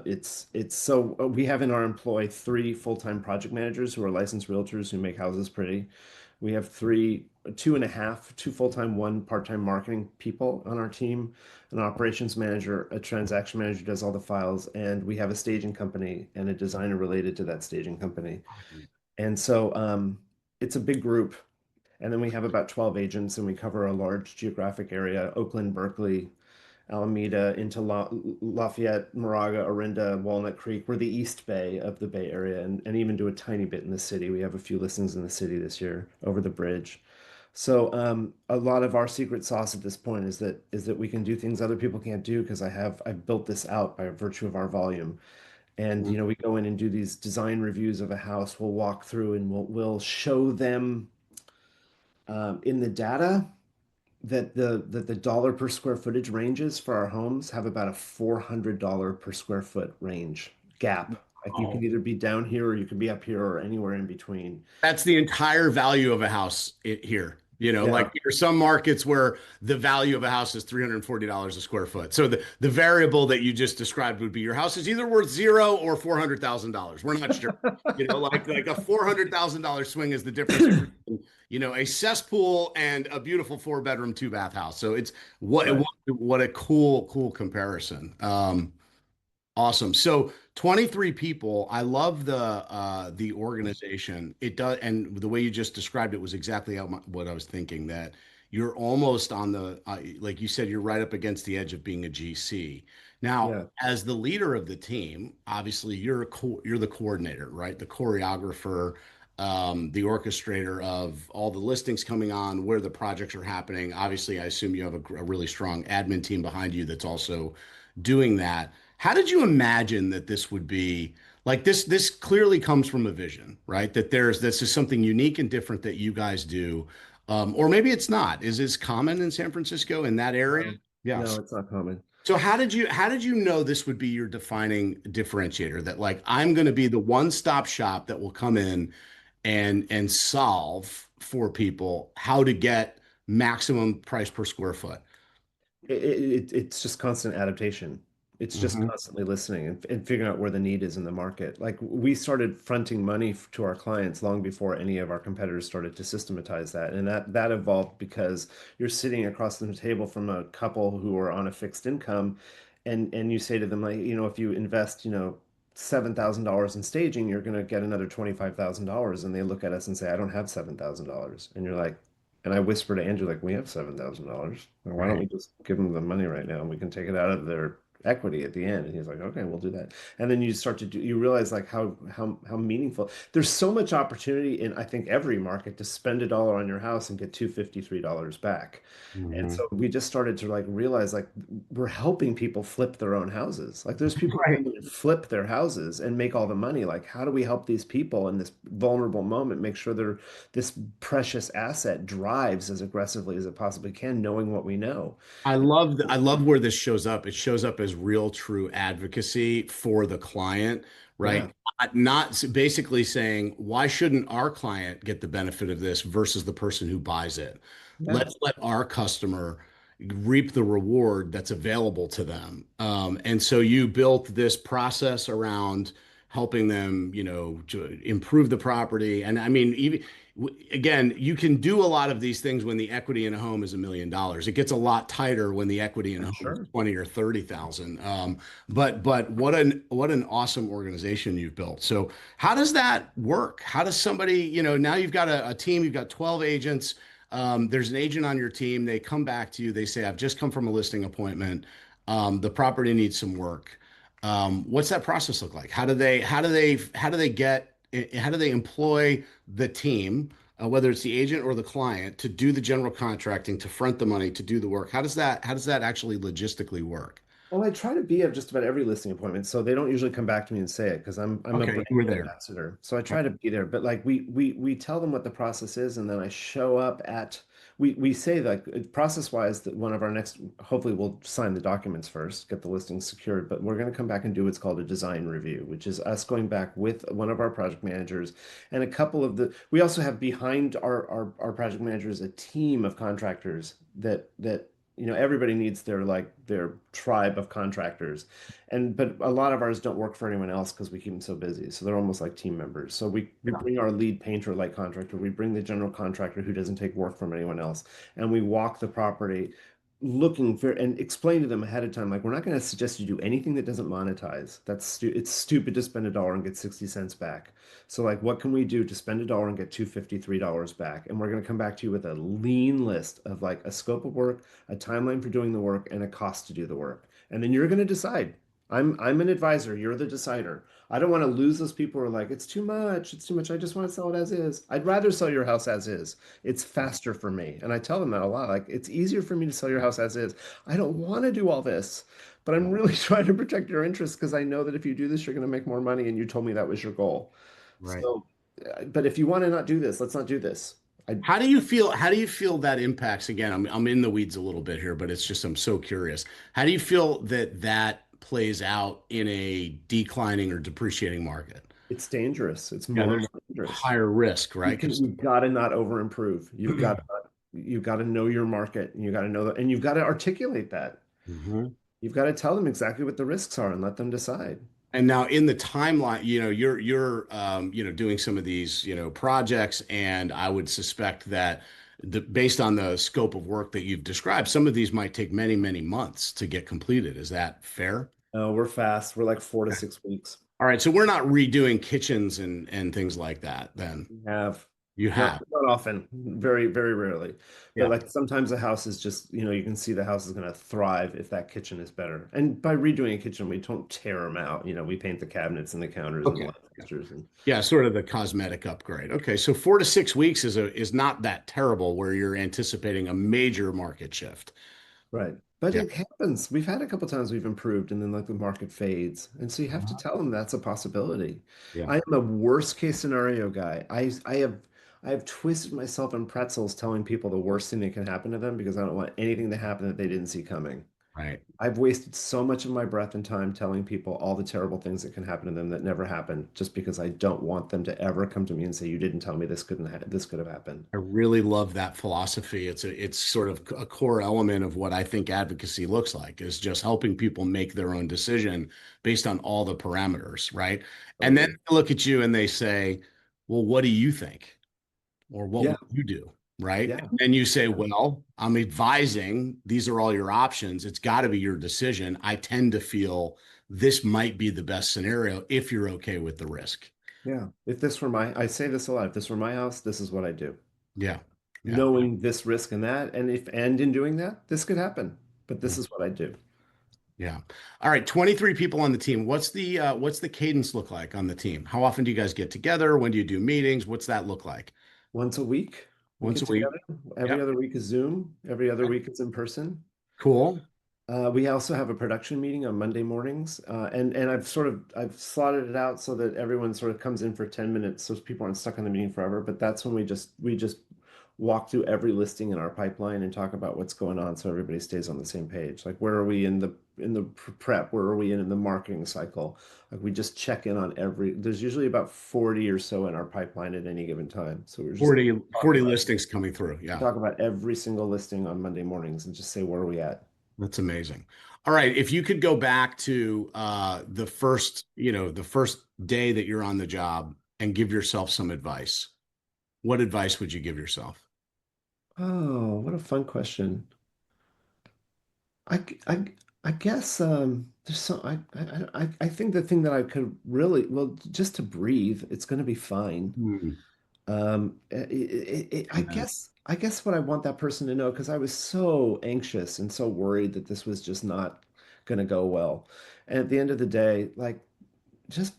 It's so we have in our employ three full-time project managers who are licensed realtors who make houses pretty. We have two and a half, two full-time, one part-time marketing people on our team, an operations manager, a transaction manager who does all the files, and we have a staging company and a designer related to that staging company. And so it's a big group. And then we have about 12 agents, and we cover a large geographic area, Oakland, Berkeley, Alameda, into Lafayette, Moraga, Orinda, Walnut Creek. We're the East Bay of the Bay Area, and even do a tiny bit in the city. We have a few listings in the city this year over the bridge. So a lot of our secret sauce at this point is that we can do things other people can't do because I've built this out by virtue of our volume. And Mhm. we go in and do these design reviews of a house. We'll walk through and we'll show them in the data that the dollar per square footage ranges for our homes have about a $400 per square foot range gap. Like you can Oh, either be down here or you can be up here or anywhere in between. that's the entire value of a house here. Like Yeah. there are some markets where the value of a house is $340 a square foot. So the variable that you just described would be your house is either worth zero or $400,000. We're not sure. Like a $400,000 swing is the difference between, a cesspool and a beautiful four-bedroom, two-bath house. So it's Right. what a cool comparison. Awesome. So 23 people. I love the organization. It does, and the way you just described it was exactly what I was thinking, that you're almost on the like you said, you're right up against the edge of being a GC. Now, Yeah. as the leader of the team, obviously you're the coordinator, right? The choreographer, the orchestrator of all the listings coming on, where the projects are happening. Obviously, I assume you have a really strong admin team behind you that's also doing that. How did you imagine that this would be like this clearly comes from a vision, right? That this is something unique and different that you guys do. Or maybe it's not. Is this common in San Francisco in that area? No, Yes. no, it's not common. So how did you know this would be your defining differentiator? That like I'm going to be the one-stop shop that will come in and solve for people how to get maximum price per square foot. It's just constant adaptation. It's just Mhm. constantly listening and figuring out where the need is in the market. Like we started fronting money to our clients long before any of our competitors started to systematize that. And that evolved because you're sitting across the table from a couple who are on a fixed income and you say to them like, if you invest, $7,000 in staging, you're going to get another $25,000. And they look at us and say, I don't have $7,000. And you're like, and I whisper to Andrew, like, we have $7,000. Why don't Right. we just give them the money right now and we can take it out of their equity at the end? And he's like, okay, we'll do that. And then you start to do, you realize like how meaningful. There's so much opportunity in I think every market to spend $1 on your house and get $253 back. And Mhm. so we just started to like realize like we're helping people flip their own houses. Like there's people who Right. come in and flip their houses and make all the money. Like how do we help these people in this vulnerable moment make sure they're this precious asset drives as aggressively as it possibly can, knowing what we know. I love where this shows up. It shows up as real, true advocacy for the client, right? Yeah, Not basically saying, why shouldn't our client get the benefit of this versus the person who buys it? yeah, Let's let our customer reap the reward that's available to them. And so you built this process around helping them, to improve the property. And I mean, even again, you can do a lot of these things when the equity in a home is $1 million. It gets a lot tighter when the equity in a I'm home is sure. 20 or 30,000. But what an awesome organization you've built. So how does that work? How does somebody, now you've got a team, you've got 12 agents. There's an agent on your team. They come back to you. They say, I've just come from a listing appointment. The property needs some work. What's that process look like? How do they employ the team, whether it's the agent or the client, to do the general contracting, to front the money, to do the work? How does that actually logistically work? Well, I try to be at just about every listing appointment, so they don't usually come back to me and say it because I'm a Okay, brand you were there. ambassador. So I try to be there, but like we tell them what the process is, and then I show up at we say like process wise that one of our next hopefully we'll sign the documents first, get the listings secured, but we're going to come back and do what's called a design review, which is us going back with one of our project managers and a couple of the we also have behind our project managers a team of contractors that everybody needs their like their tribe of contractors but a lot of ours don't work for anyone else because we keep them so busy, so they're almost like team members. So we Yeah. bring our lead painter like contractor, we bring the general contractor who doesn't take work from anyone else, and we walk the property looking for and explain to them ahead of time like we're not going to suggest you do anything that doesn't monetize. It's stupid to spend $1 and get 60 cents back. So like what can we do to spend $1 and get $253 back? And we're going to come back to you with a lean list of like a scope of work, a timeline for doing the work, and a cost to do the work. And then you're going to decide. I'm an advisor, you're the decider. I don't want to lose those people who are like, it's too much, it's too much. I just want to sell it as is. I'd rather sell your house as is. It's faster for me. And I tell them that a lot. Like, it's easier for me to sell your house as is. I don't want to do all this, but I'm really trying to protect your interests because I know that if you do this, you're going to make more money. And you told me that was your goal. Right. So, but if you want to not do this, let's not do this. I, How do you feel that impacts, again, I'm in the weeds a little bit here, but it's just I'm so curious. How do you feel that plays out in a declining or depreciating market? it's dangerous. It's Yeah, more and there's more dangerous. higher risk, right? Because You've got to not over improve. You've got to not. You got to know your market, and you got to know that, and you've got to articulate that. Mhm. You've got to tell them exactly what the risks are and let them decide. And now in the timeline, you're doing some of these, projects, and I would suspect that based on the scope of work that you've described, some of these might take many, many months to get completed. Is that fair? We're fast. We're like 4 to 6 weeks. All right, so we're not redoing kitchens and things like that then. We have You not have. not often, very, very rarely. But Yeah. like sometimes the house is just, you can see the house is going to thrive if that kitchen is better. And by redoing a kitchen, we don't tear them out. We paint the cabinets and the counters and the Okay. light fixtures and Yeah, sort of the cosmetic upgrade. Okay, so 4 to 6 weeks is not that terrible where you're anticipating a major market shift. right. But Yeah. it happens. We've had a couple times we've improved and then like the market fades. And so you have to Uh-huh. tell them that's a possibility. Yeah. I am a worst case scenario guy. I have twisted myself in pretzels telling people the worst thing that can happen to them because I don't want anything to happen that they didn't see coming. Right. I've wasted so much of my breath and time telling people all the terrible things that can happen to them that never happen just because I don't want them to ever come to me and say, you didn't tell me this could have happened. I really love that philosophy. It's sort of a core element of what I think advocacy looks like is just helping people make their own decision based on all the parameters, right? And then Totally. they look at you and they say, "Well, what do you think?" Or what Yeah. would you do? Right. Yeah. And you say, Yeah. well, I'm advising these are all your options. It's got to be your decision. I tend to feel this might be the best scenario if you're okay with the risk. Yeah. I say this a lot. If this were my house, this is what I do. Yeah. Yeah. Knowing this risk and that, and in doing that, this could happen. But Yeah. this is what I do. Yeah. All right. 23 people on the team. What's the cadence look like on the team? How often do you guys get together? When do you do meetings? What's that look like? Once a week, we Once get a week. together. Every Yep. other week is Zoom. Every other week is in person. Cool. We also have a production meeting on Monday mornings, and I've slotted it out so that everyone sort of comes in for 10 minutes, so people aren't stuck in the meeting forever. But that's when we just walk through every listing in our pipeline and talk about what's going on, so everybody stays on the same page. Like where are we in the prep? Where are we in the marketing cycle? Like we just check in on every. There's usually about 40 or so in our pipeline at any given time, so we're just 40 listings coming through. Yeah. talk about every single listing on Monday mornings and just say where are we at. That's amazing. All right, if you could go back to the first day that you're on the job and give yourself some advice, what advice would you give yourself? Oh, what a fun question. I, I, I guess there's some I think the thing that I could really well just to breathe, it's going to be fine. Hmm. I Yeah. guess what I want that person to know because I was so anxious and so worried that this was just not going to go well. And at the end of the day, like just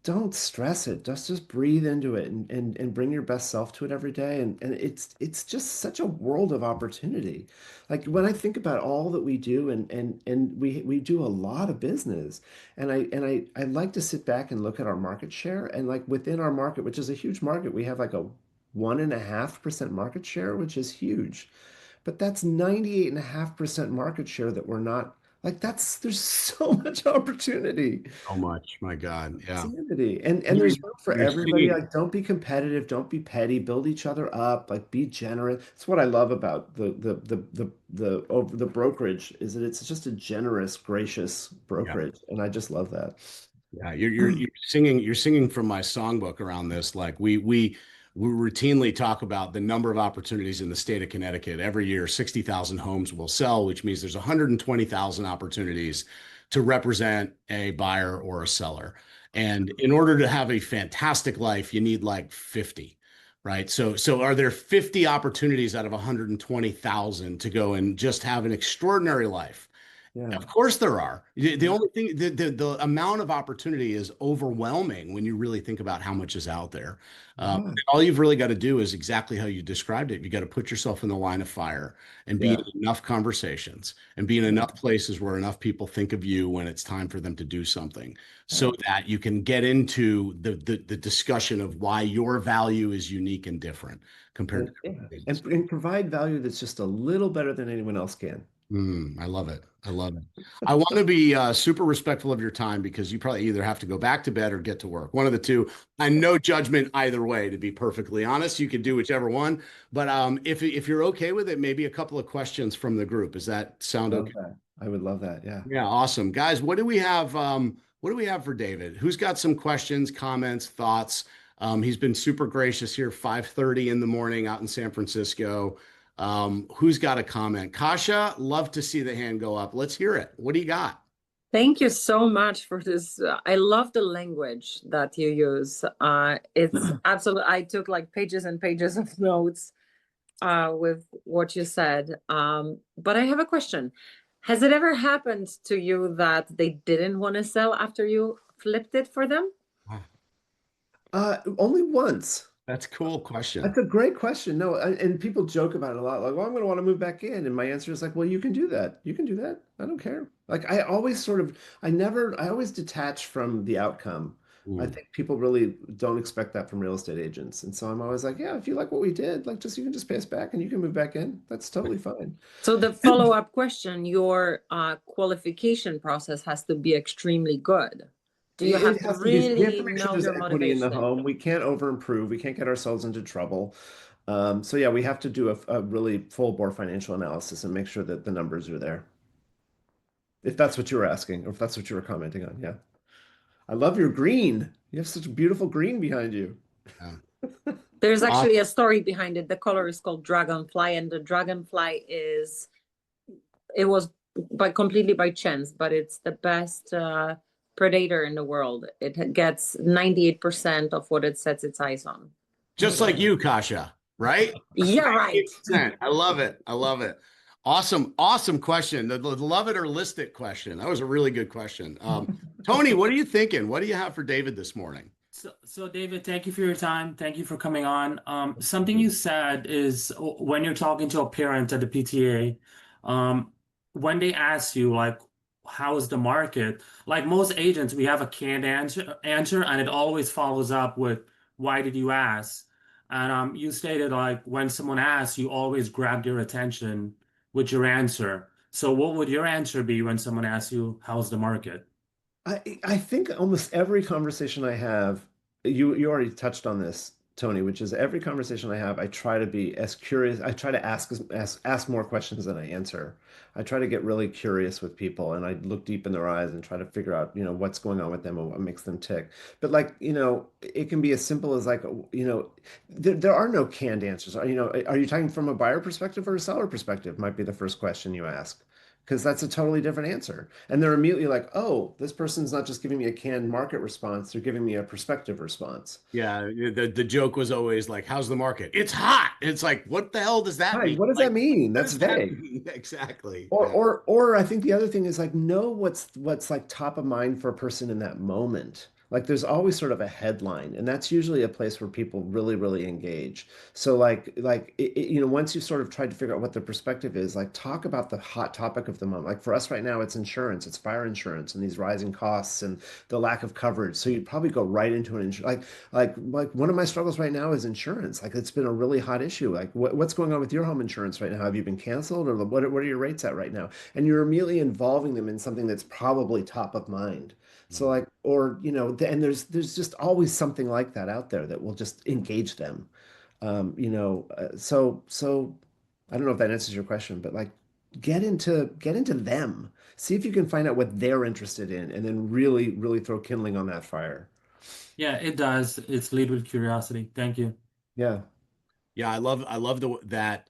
don't stress it. Just breathe into it and bring your best self to it every day. And it's just such a world of opportunity. Like when I think about all that we do and we do a lot of business. And I like to sit back and look at our market share and like within our market, which is a huge market, we have like a 1.5% market share, which is huge. But that's 98.5% market share that we're not like there's so much opportunity. So much, my God. Yeah. Insanity. And You're, there's room for you're everybody. singing. Like, don't be competitive, don't be petty, build each other up, like be generous. It's what I love about the brokerage is that it's just a generous, gracious Yeah. brokerage. And I just love that. Yeah, you're singing from my songbook around this. Like we routinely talk about the number of opportunities in the state of Connecticut. Every year, 60,000 homes will sell, which means there's 120,000 opportunities to represent a buyer or a seller. And in order to have a fantastic life, you need like 50, right? So are there 50 opportunities out of 120,000 to go and just have an extraordinary life? Yeah. Of course there are. The Yeah. only thing, the amount of opportunity is overwhelming when you really think about how much is out there. Yeah. All you've really got to do is exactly how you described it. You got to put yourself in the line of fire and be Yeah. in enough conversations and be in Yeah. enough places where enough people think of you when it's time for them to do something, so Yeah. that you can get into the discussion of why your value is unique and different compared to Yeah. everybody And, else. and provide value that's just a little better than anyone else can. I love it. I love it. I want to be super respectful of your time because you probably either have to go back to bed or get to work. One of the two. And no judgment either way, to be perfectly honest. You can do whichever one. But if you're okay with it, maybe a couple of questions from the group. Does that sound okay? Love that. I would love that. Yeah. Yeah, awesome. Guys, what do we have? What do we have for David? Who's got some questions, comments, thoughts? He's been super gracious here, 5:30 in the morning out in San Francisco. Who's got a comment? Kasha, love to see the hand go up. Let's hear it. What do you got? Thank you so much for this. I love the language that you use. It's absolutely, I took like pages and pages of notes with what you said. But I have a question. Has it ever happened to you that they didn't want to sell after you flipped it for them? Only once. That's a cool question. That's a great question. No, and people joke about it a lot. Like, well, I'm going to want to move back in. And my answer is like, well, you can do that. You can do that. I don't care. Like, I always detach from the outcome. I Ooh. think people really don't expect that from real estate agents. And so I'm always like, yeah, if you like what we did, like, you can just pay us back and you can move back in. That's totally fine. So the follow-up question, your qualification process has to be extremely good. Do you have It to has to be, we have really to make sure know there's your equity in the motivation? home. We can't over improve. We can't get ourselves into trouble. So yeah, we have to do a really full bore financial analysis and make sure that the numbers are there. If that's what you were asking, or if that's what you were commenting on, yeah. I love your green. You have such a beautiful green behind you. Yeah. There's Awesome. actually a story behind it. The color is called Dragonfly, and the Dragonfly is it was by completely by chance, but it's the best predator in the world. It gets 98% of what it sets its eyes on. Just like you, Kasha, right? Yeah, right. 98%. I love it. I love it. Awesome. Awesome question. The love it or list it question. That was a really good question. Tony, what are you thinking? What do you have for David this morning? So David, thank you for your time. Thank you for coming on. Something you said is when you're talking to a parent at the PTA, when they ask you like, how is the market? Like most agents, we have a canned answer, and it always follows up with, why did you ask? And you stated like when someone asks, you always grab their attention with your answer. So what would your answer be when someone asks you, how's the market? I think almost every conversation I have, you already touched on this, Tony, which is every conversation I have, I try to be as curious. I try to ask more questions than I answer. I try to get really curious with people, and I look deep in their eyes and try to figure out, what's going on with them and what makes them tick. But like, it can be as simple as like, there are no canned answers. Are you talking from a buyer perspective or a seller perspective? Might be the first question you ask because that's a totally different answer. And they're immediately like, oh, this person's not just giving me a canned market response, they're giving me a perspective response. Yeah, the joke was always like, "How's the market?" It's hot. It's like, what the hell does that Hi, mean? what does Like, that mean? what That's does that vague. mean? Exactly. Or Yeah. or I think the other thing is like know what's like top of mind for a person in that moment. Like there's always sort of a headline, and that's usually a place where people really engage. So once you sort of tried to figure out what the perspective is, like talk about the hot topic of the moment. Like for us right now, it's insurance, it's fire insurance, and these rising costs and the lack of coverage. So you'd probably go right into an insurance. Like one of my struggles right now is insurance. Like it's been a really hot issue. Like what's going on with your home insurance right now? Have you been canceled, or what are your rates at right now? And you're immediately involving them in something that's probably top of mind. So like, or and there's just always something like that out there that will just engage them. So I don't know if that answers your question, but like get into them. See if you can find out what they're interested in, and then really throw kindling on that fire. Yeah, it does. It's lead with curiosity. Thank you. Yeah. Yeah, I love that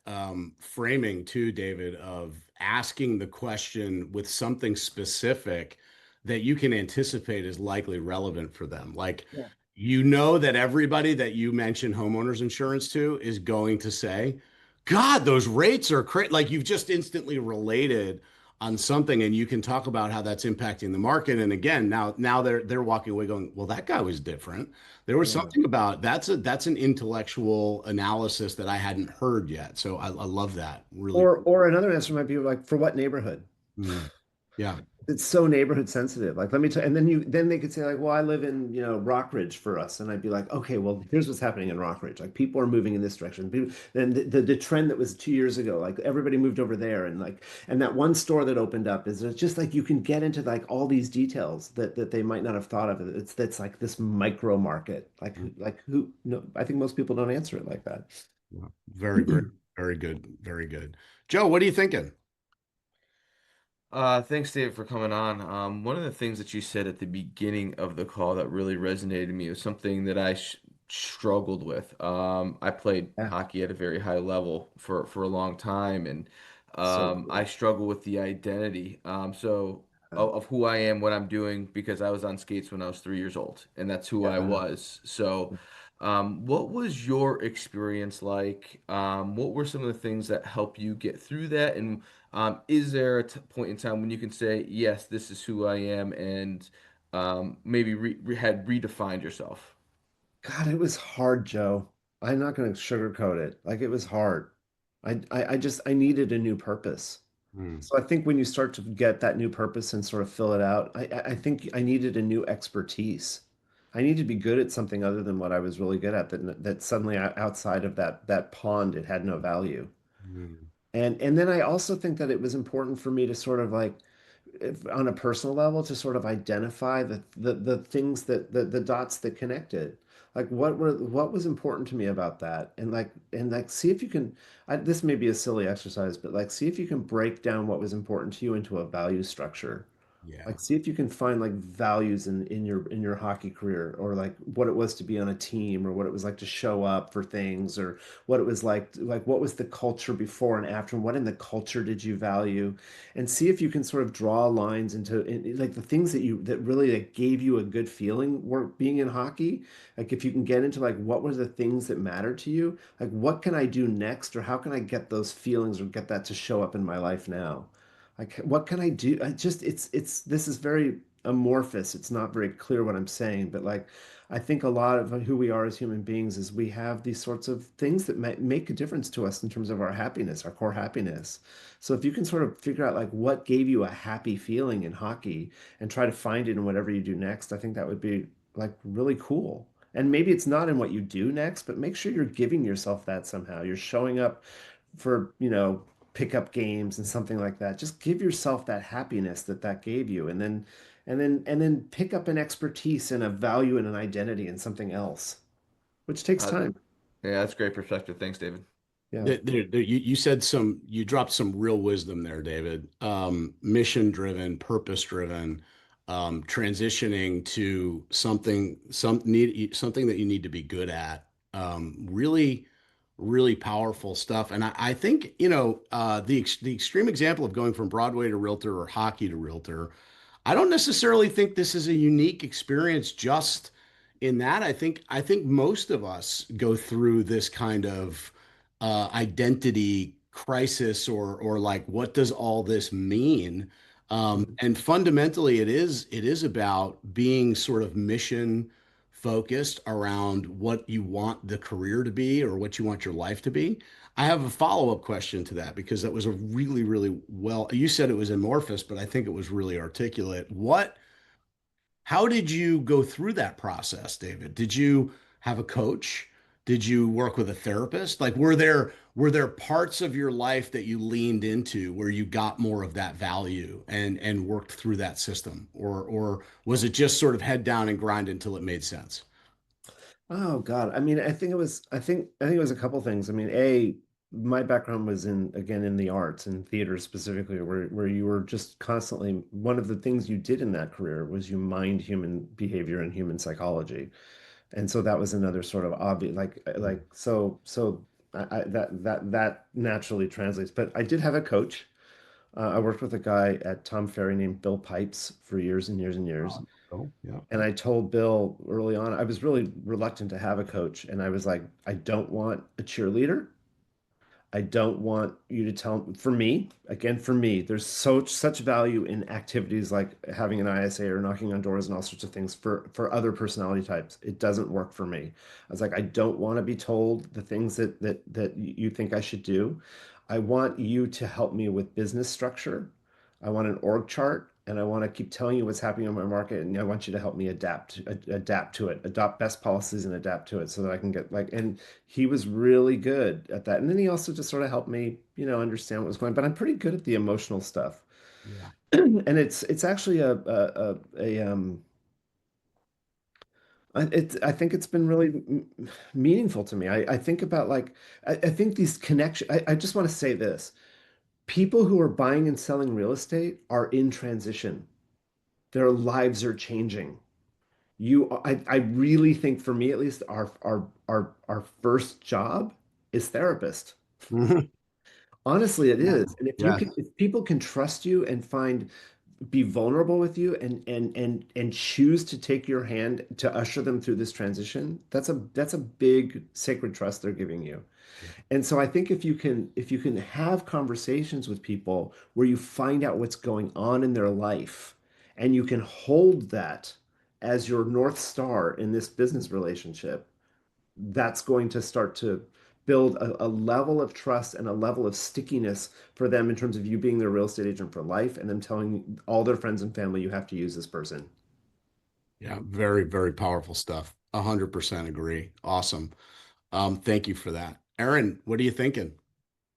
framing too, David, of asking the question with something specific that you can anticipate is likely relevant for them. Like, Yeah. you know that everybody that you mention homeowners insurance to is going to say, God, those rates are crazy. Like you've just instantly related on something, and you can talk about how that's impacting the market. And again, now they're walking away going, well, that guy was different. There was Yeah. something about that's an intellectual analysis that I hadn't heard yet. So I love that. Really Or another answer might be like, for what neighborhood? cool. Yeah. it's so neighborhood sensitive. Like, let me tell, and then they could say like, well, I live in, Rockridge for us. And I'd be like, okay, well, here's what's happening in Rockridge. Like people are moving in this direction. Then the trend that was 2 years ago, like everybody moved over there. And that one store that opened up is it's just like, you can get into like all these details that they might not have thought of. That's like this micro market. Like who, no, I think most people don't answer it like that. Yeah. Very, very, very good. Very good. Joe, what are you thinking? Thanks, David, for coming on. One of the things that you said at the beginning of the call that really resonated with me was something that I sh struggled with. I played Yeah. hockey at a very high level for a long time, and So I cool. struggle with the identity. Of who I am, what I'm doing, because I was on skates when I was 3 years old, and that's who I Yeah. was. What was your experience like? What were some of the things that helped you get through that? And is there a point in time when you can say, yes, this is who I am, and maybe had redefined yourself? God, it was hard, Joe. I'm not going to sugarcoat it. Like it was hard. I needed a new purpose. Hmm. So I think when you start to get that new purpose and sort of fill it out, I think I needed a new expertise. I needed to be good at something other than what I was really good at. That suddenly outside of that pond, it had no value. Hmm. And then I also think that it was important for me to sort of like on a personal level to sort of identify the things the dots that connected, like what was important to me about that, and see if you can, this may be a silly exercise, but like see if you can break down what was important to you into a value structure. Yeah. Like, see if you can find like values in your hockey career, or like what it was to be on a team, or what it was like to show up for things, or what it was like what was the culture before and after, and what in the culture did you value, and see if you can sort of draw lines like the things that really like, gave you a good feeling were being in hockey. Like, if you can get into like what were the things that mattered to you, like what can I do next, or how can I get those feelings or get that to show up in my life now. Like, what can I do? I just, it's, this is very amorphous. It's not very clear what I'm saying, but like, I think a lot of who we are as human beings is we have these sorts of things that might make a difference to us in terms of our happiness, our core happiness. So if you can sort of figure out like what gave you a happy feeling in hockey and try to find it in whatever you do next, I think that would be like really cool. And maybe it's not in what you do next, but make sure you're giving yourself that somehow. You're showing up for, pickup games and something like that. Just give yourself that happiness that gave you, and then pick up an expertise and a value and an identity in something else, which takes Uh, time. yeah, that's great perspective. Thanks, David. Yeah. You said you dropped some real wisdom there, David. Mission driven, purpose driven, transitioning to something that you need to be good at. Really, really powerful stuff. And I think, the extreme example of going from Broadway to realtor or hockey to realtor, I don't necessarily think this is a unique experience just in that. I think most of us go through this kind of identity crisis, or like, what does all this mean? And fundamentally, it is about being sort of mission focused around what you want the career to be or what you want your life to be. I have a follow-up question to that, because that was a really, really well, you said it was amorphous, but I think it was really articulate. How did you go through that process, David? Did you have a coach? Did you work with a therapist? Like, were there parts of your life that you leaned into where you got more of that value and worked through that system? Or was it just sort of head down and grind until it made sense? Oh God. I mean, I think it was a couple things. I mean, my background was in the arts and theater specifically, where you were just constantly, one of the things you did in that career was you mined human behavior and human psychology. And so that was another sort of obvious, that naturally translates. But I did have a coach. I worked with a guy at Tom Ferry named Bill Pipes for years and years and years. Oh, yeah. And I told Bill early on, I was really reluctant to have a coach. And I was like, I don't want a cheerleader. I don't want you to tell, for me, again, for me, there's such value in activities like having an ISA or knocking on doors and all sorts of things for other personality types. It doesn't work for me. I was like, I don't want to be told the things that you think I should do. I want you to help me with business structure. I want an org chart. and I want to keep telling you what's happening in my market, and I want you to help me adapt to it, adopt best policies and adapt to it so that I can get like, and he was really good at that. And then he also just sort of helped me, understand what was going on. But I'm pretty good at the emotional stuff. Yeah. And it's actually I think it's been really meaningful to me. I think about like I think these connections. I just want to say this: people who are buying and selling real estate are in transition. Their lives are changing. I really think for me at least, our first job is therapist. Mhm. Honestly, it Yeah. is. And Yes. if people can trust you and be vulnerable with you and choose to take your hand to usher them through this transition, that's a big sacred trust they're giving you. Yeah. And so I think if you can have conversations with people where you find out what's going on in their life and you can hold that as your North Star in this business relationship, that's going to start to build a level of trust and a level of stickiness for them in terms of you being their real estate agent for life and them telling all their friends and family you have to use this person. Yeah. Very, very powerful stuff. 100% agree. Awesome. Thank you for that. Erin, what are you thinking?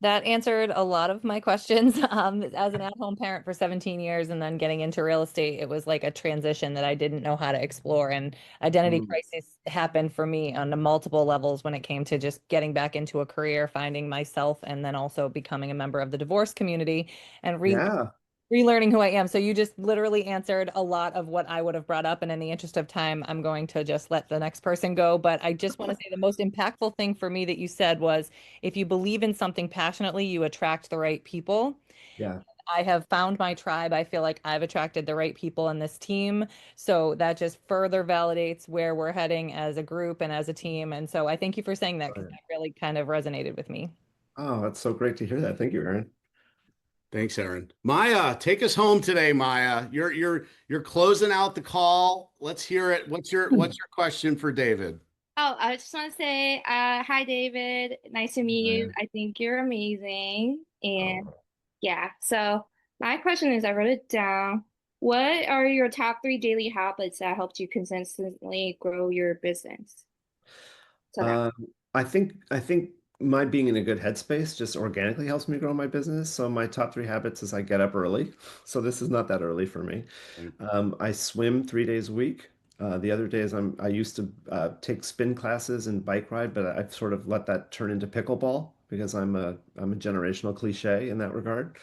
That answered a lot of my questions. As an at-home parent for 17 years and then getting into real estate, it was like a transition that I didn't know how to explore. And identity Mm, crisis happened for me on multiple levels when it came to just getting back into a career, finding myself, and then also becoming a member of the divorce community and yeah. relearning who I am. So you just literally answered a lot of what I would have brought up. And in the interest of time, I'm going to just let the next person go. But I just want to say the most impactful thing for me that you said was if you believe in something passionately, you attract the right people. Yeah. I have found my tribe. I feel like I've attracted the right people in this team. So that just further validates where we're heading as a group and as a team. And so I thank you for saying that because Right. that really kind of resonated with me. Oh, that's so great to hear that. Thank you, Aaron. Thanks, Erin. Maya, take us home today, Maya. You're closing out the call. Let's hear it. What's your question for David? Oh, I just want to say, hi, David. Nice to meet you. Right. I think you're amazing. And Oh. yeah, so my question is, I wrote it down. What are your top three daily habits that helped you consistently grow your business? So that, Um, I think my being in a good headspace just organically helps me grow my business. So my top three habits is I get up early. So this is not that early for me. I swim 3 days a week. The other days I used to take spin classes and bike ride, but I've sort of let that turn into pickleball because I'm a generational cliche in that regard.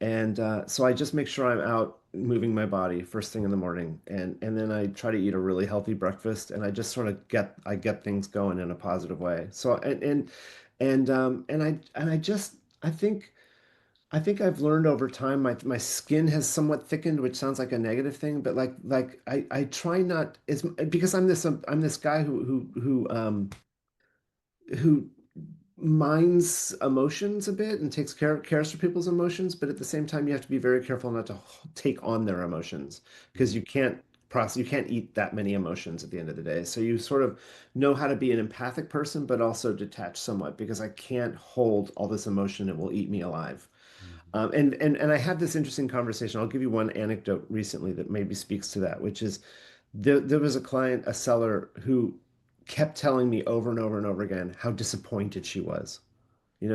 And so I just make sure I'm out moving my body first thing in the morning, and then I try to eat a really healthy breakfast, and I just sort of get things going in a positive way. So and I just I think I've learned over time my skin has somewhat thickened, which sounds like a negative thing, but like I try not as because I'm this guy who minds emotions a bit and cares for people's emotions, but at the same time you have to be very careful not to take on their emotions because you can't eat that many emotions at the end of the day. So you sort of know how to be an empathic person, but also detach somewhat because I can't hold all this emotion. It will eat me alive. Mhm. And I had this interesting conversation. I'll give you one anecdote recently that maybe speaks to that, which is there was a client, a seller, who kept telling me over and over and over again how disappointed she was.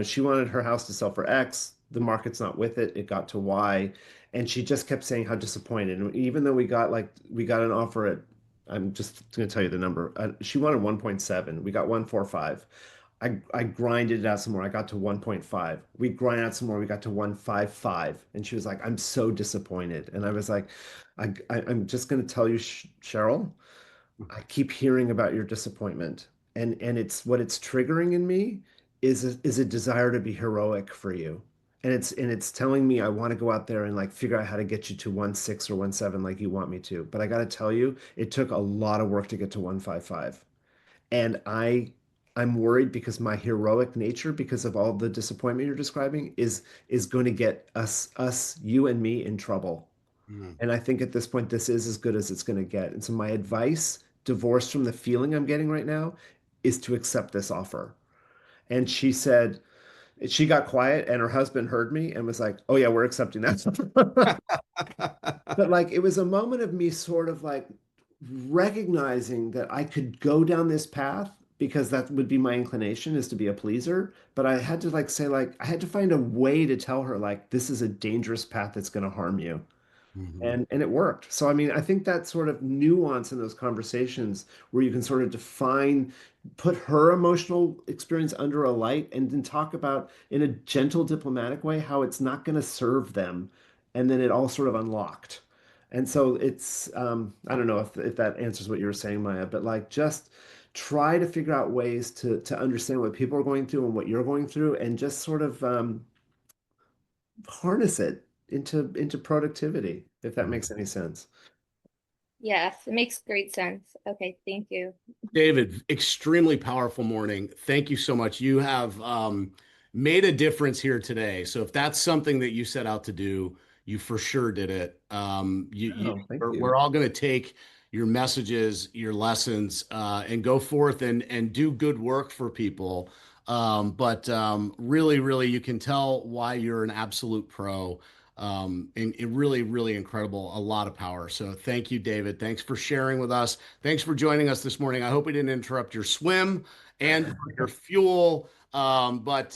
She wanted her house to sell for X. The market's not with it. It got to Y. And she just kept saying how disappointed. And even though we got an offer at, I'm just going to tell you the number. She wanted 1.7. We got 1.45. I grinded it out some more. I got to 1.5. We grind out some more. We got to 1.55. And she was like, I'm so disappointed. And I was like, I'm just going to tell you, Cheryl, I keep hearing about your disappointment, and it's triggering in me is a desire to be heroic for you, and it's telling me I want to go out there and like figure out how to get you to 1.6 or 1.7 like you want me to. But I got to tell you, it took a lot of work to get to 1.55, and I'm worried because my heroic nature, because of all the disappointment you're describing, is going to get you and me in trouble. Mhm. And I think at this point, this is as good as it's going to get. And so my advice, divorced from the feeling I'm getting right now, is to accept this offer. And she said, She got quiet and her husband heard me and was like, "Oh yeah, we're accepting that." But like it was a moment of me sort of like recognizing that I could go down this path because that would be my inclination is to be a pleaser. But I had to like say like I had to find a way to tell her like this is a dangerous path that's going to harm you. Mhm. And it worked. So I mean, I think that sort of nuance in those conversations where you can sort of define, put her emotional experience under a light, and then talk about in a gentle, diplomatic way how it's not going to serve them, and then it all sort of unlocked. And so it's I don't know if that answers what you were saying, Maya, but like just try to figure out ways to understand what people are going through and what you're going through, and just sort of harness it into productivity, if that makes any sense. Yes, it makes great sense. Okay, thank you. David, extremely powerful morning. Thank you so much. You have made a difference here today. So if that's something that you set out to do, you for sure did it. Oh, thank We're you. all going to take your messages, your lessons, and go forth and do good work for people. But really, really, you can tell why you're an absolute pro. And really, really incredible. A lot of power. So thank you, David. Thanks for sharing with us. Thanks for joining us this morning. I hope we didn't interrupt your swim and your fuel. But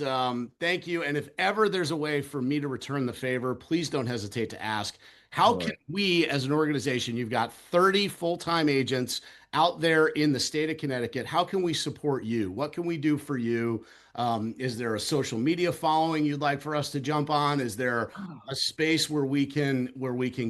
thank you. And if ever there's a way for me to return the favor, please don't hesitate to ask. How All can right. we, as an organization, you've got 30 full-time agents out there in the state of Connecticut, how can we support you? What can we do for you? Is there a social media following you'd like for us to jump on? Is there a space where we can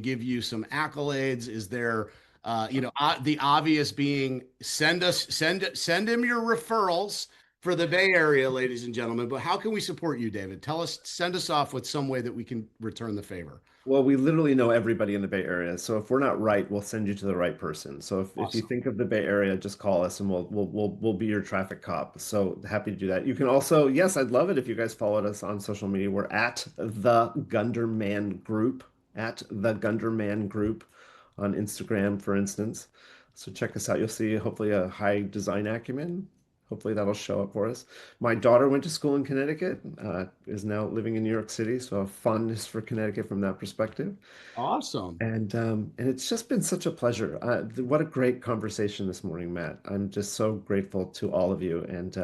give you some accolades? Is there the obvious being send him your referrals for the Bay Area, ladies and gentlemen. But how can we support you, David? Tell us, send us off with some way that we can return the favor. Well, we literally know everybody in the Bay Area. So if we're not right, we'll send you to the right person. So if you Awesome. think of the Bay Area, just call us and we'll be your traffic cop. So happy to do that. You can also, yes, I'd love it if you guys followed us on social media. We're at the Gunderman Group, at the Gunderman Group on Instagram, for instance. So check us out. You'll see hopefully a high design acumen. Hopefully that'll show up for us. My daughter went to school in Connecticut, is now living in New York City, so a fondness for Connecticut from that perspective. Awesome. And it's just been such a pleasure. What a great conversation this morning, Matt. I'm just so grateful to all of you, and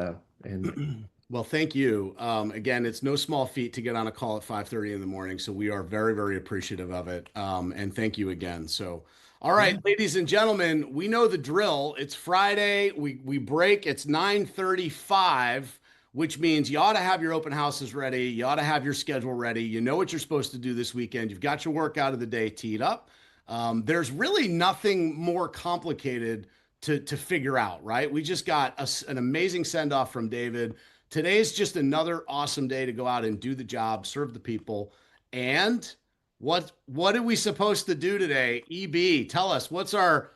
Well, thank you. Again, it's no small feat to get on a call at 5:30 in the morning, so we are very, very appreciative of it. And thank you again. So, all right, yeah. ladies and gentlemen, we know the drill. It's Friday. We break. It's 9:35, which means you ought to have your open houses ready. You ought to have your schedule ready. You know what you're supposed to do this weekend. You've got your workout of the day teed up. There's really nothing more complicated to figure out, right? We just got an amazing send off from David. Today's just another awesome day to go out and do the job, serve the people. And what are we supposed to do today? EB, tell us what's our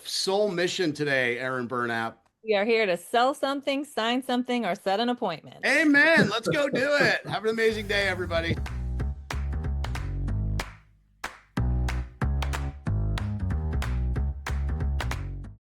sole mission today, Aaron Burnap? We are here to sell something, sign something, or set an appointment. Amen. Let's go do it. Have an amazing day, everybody.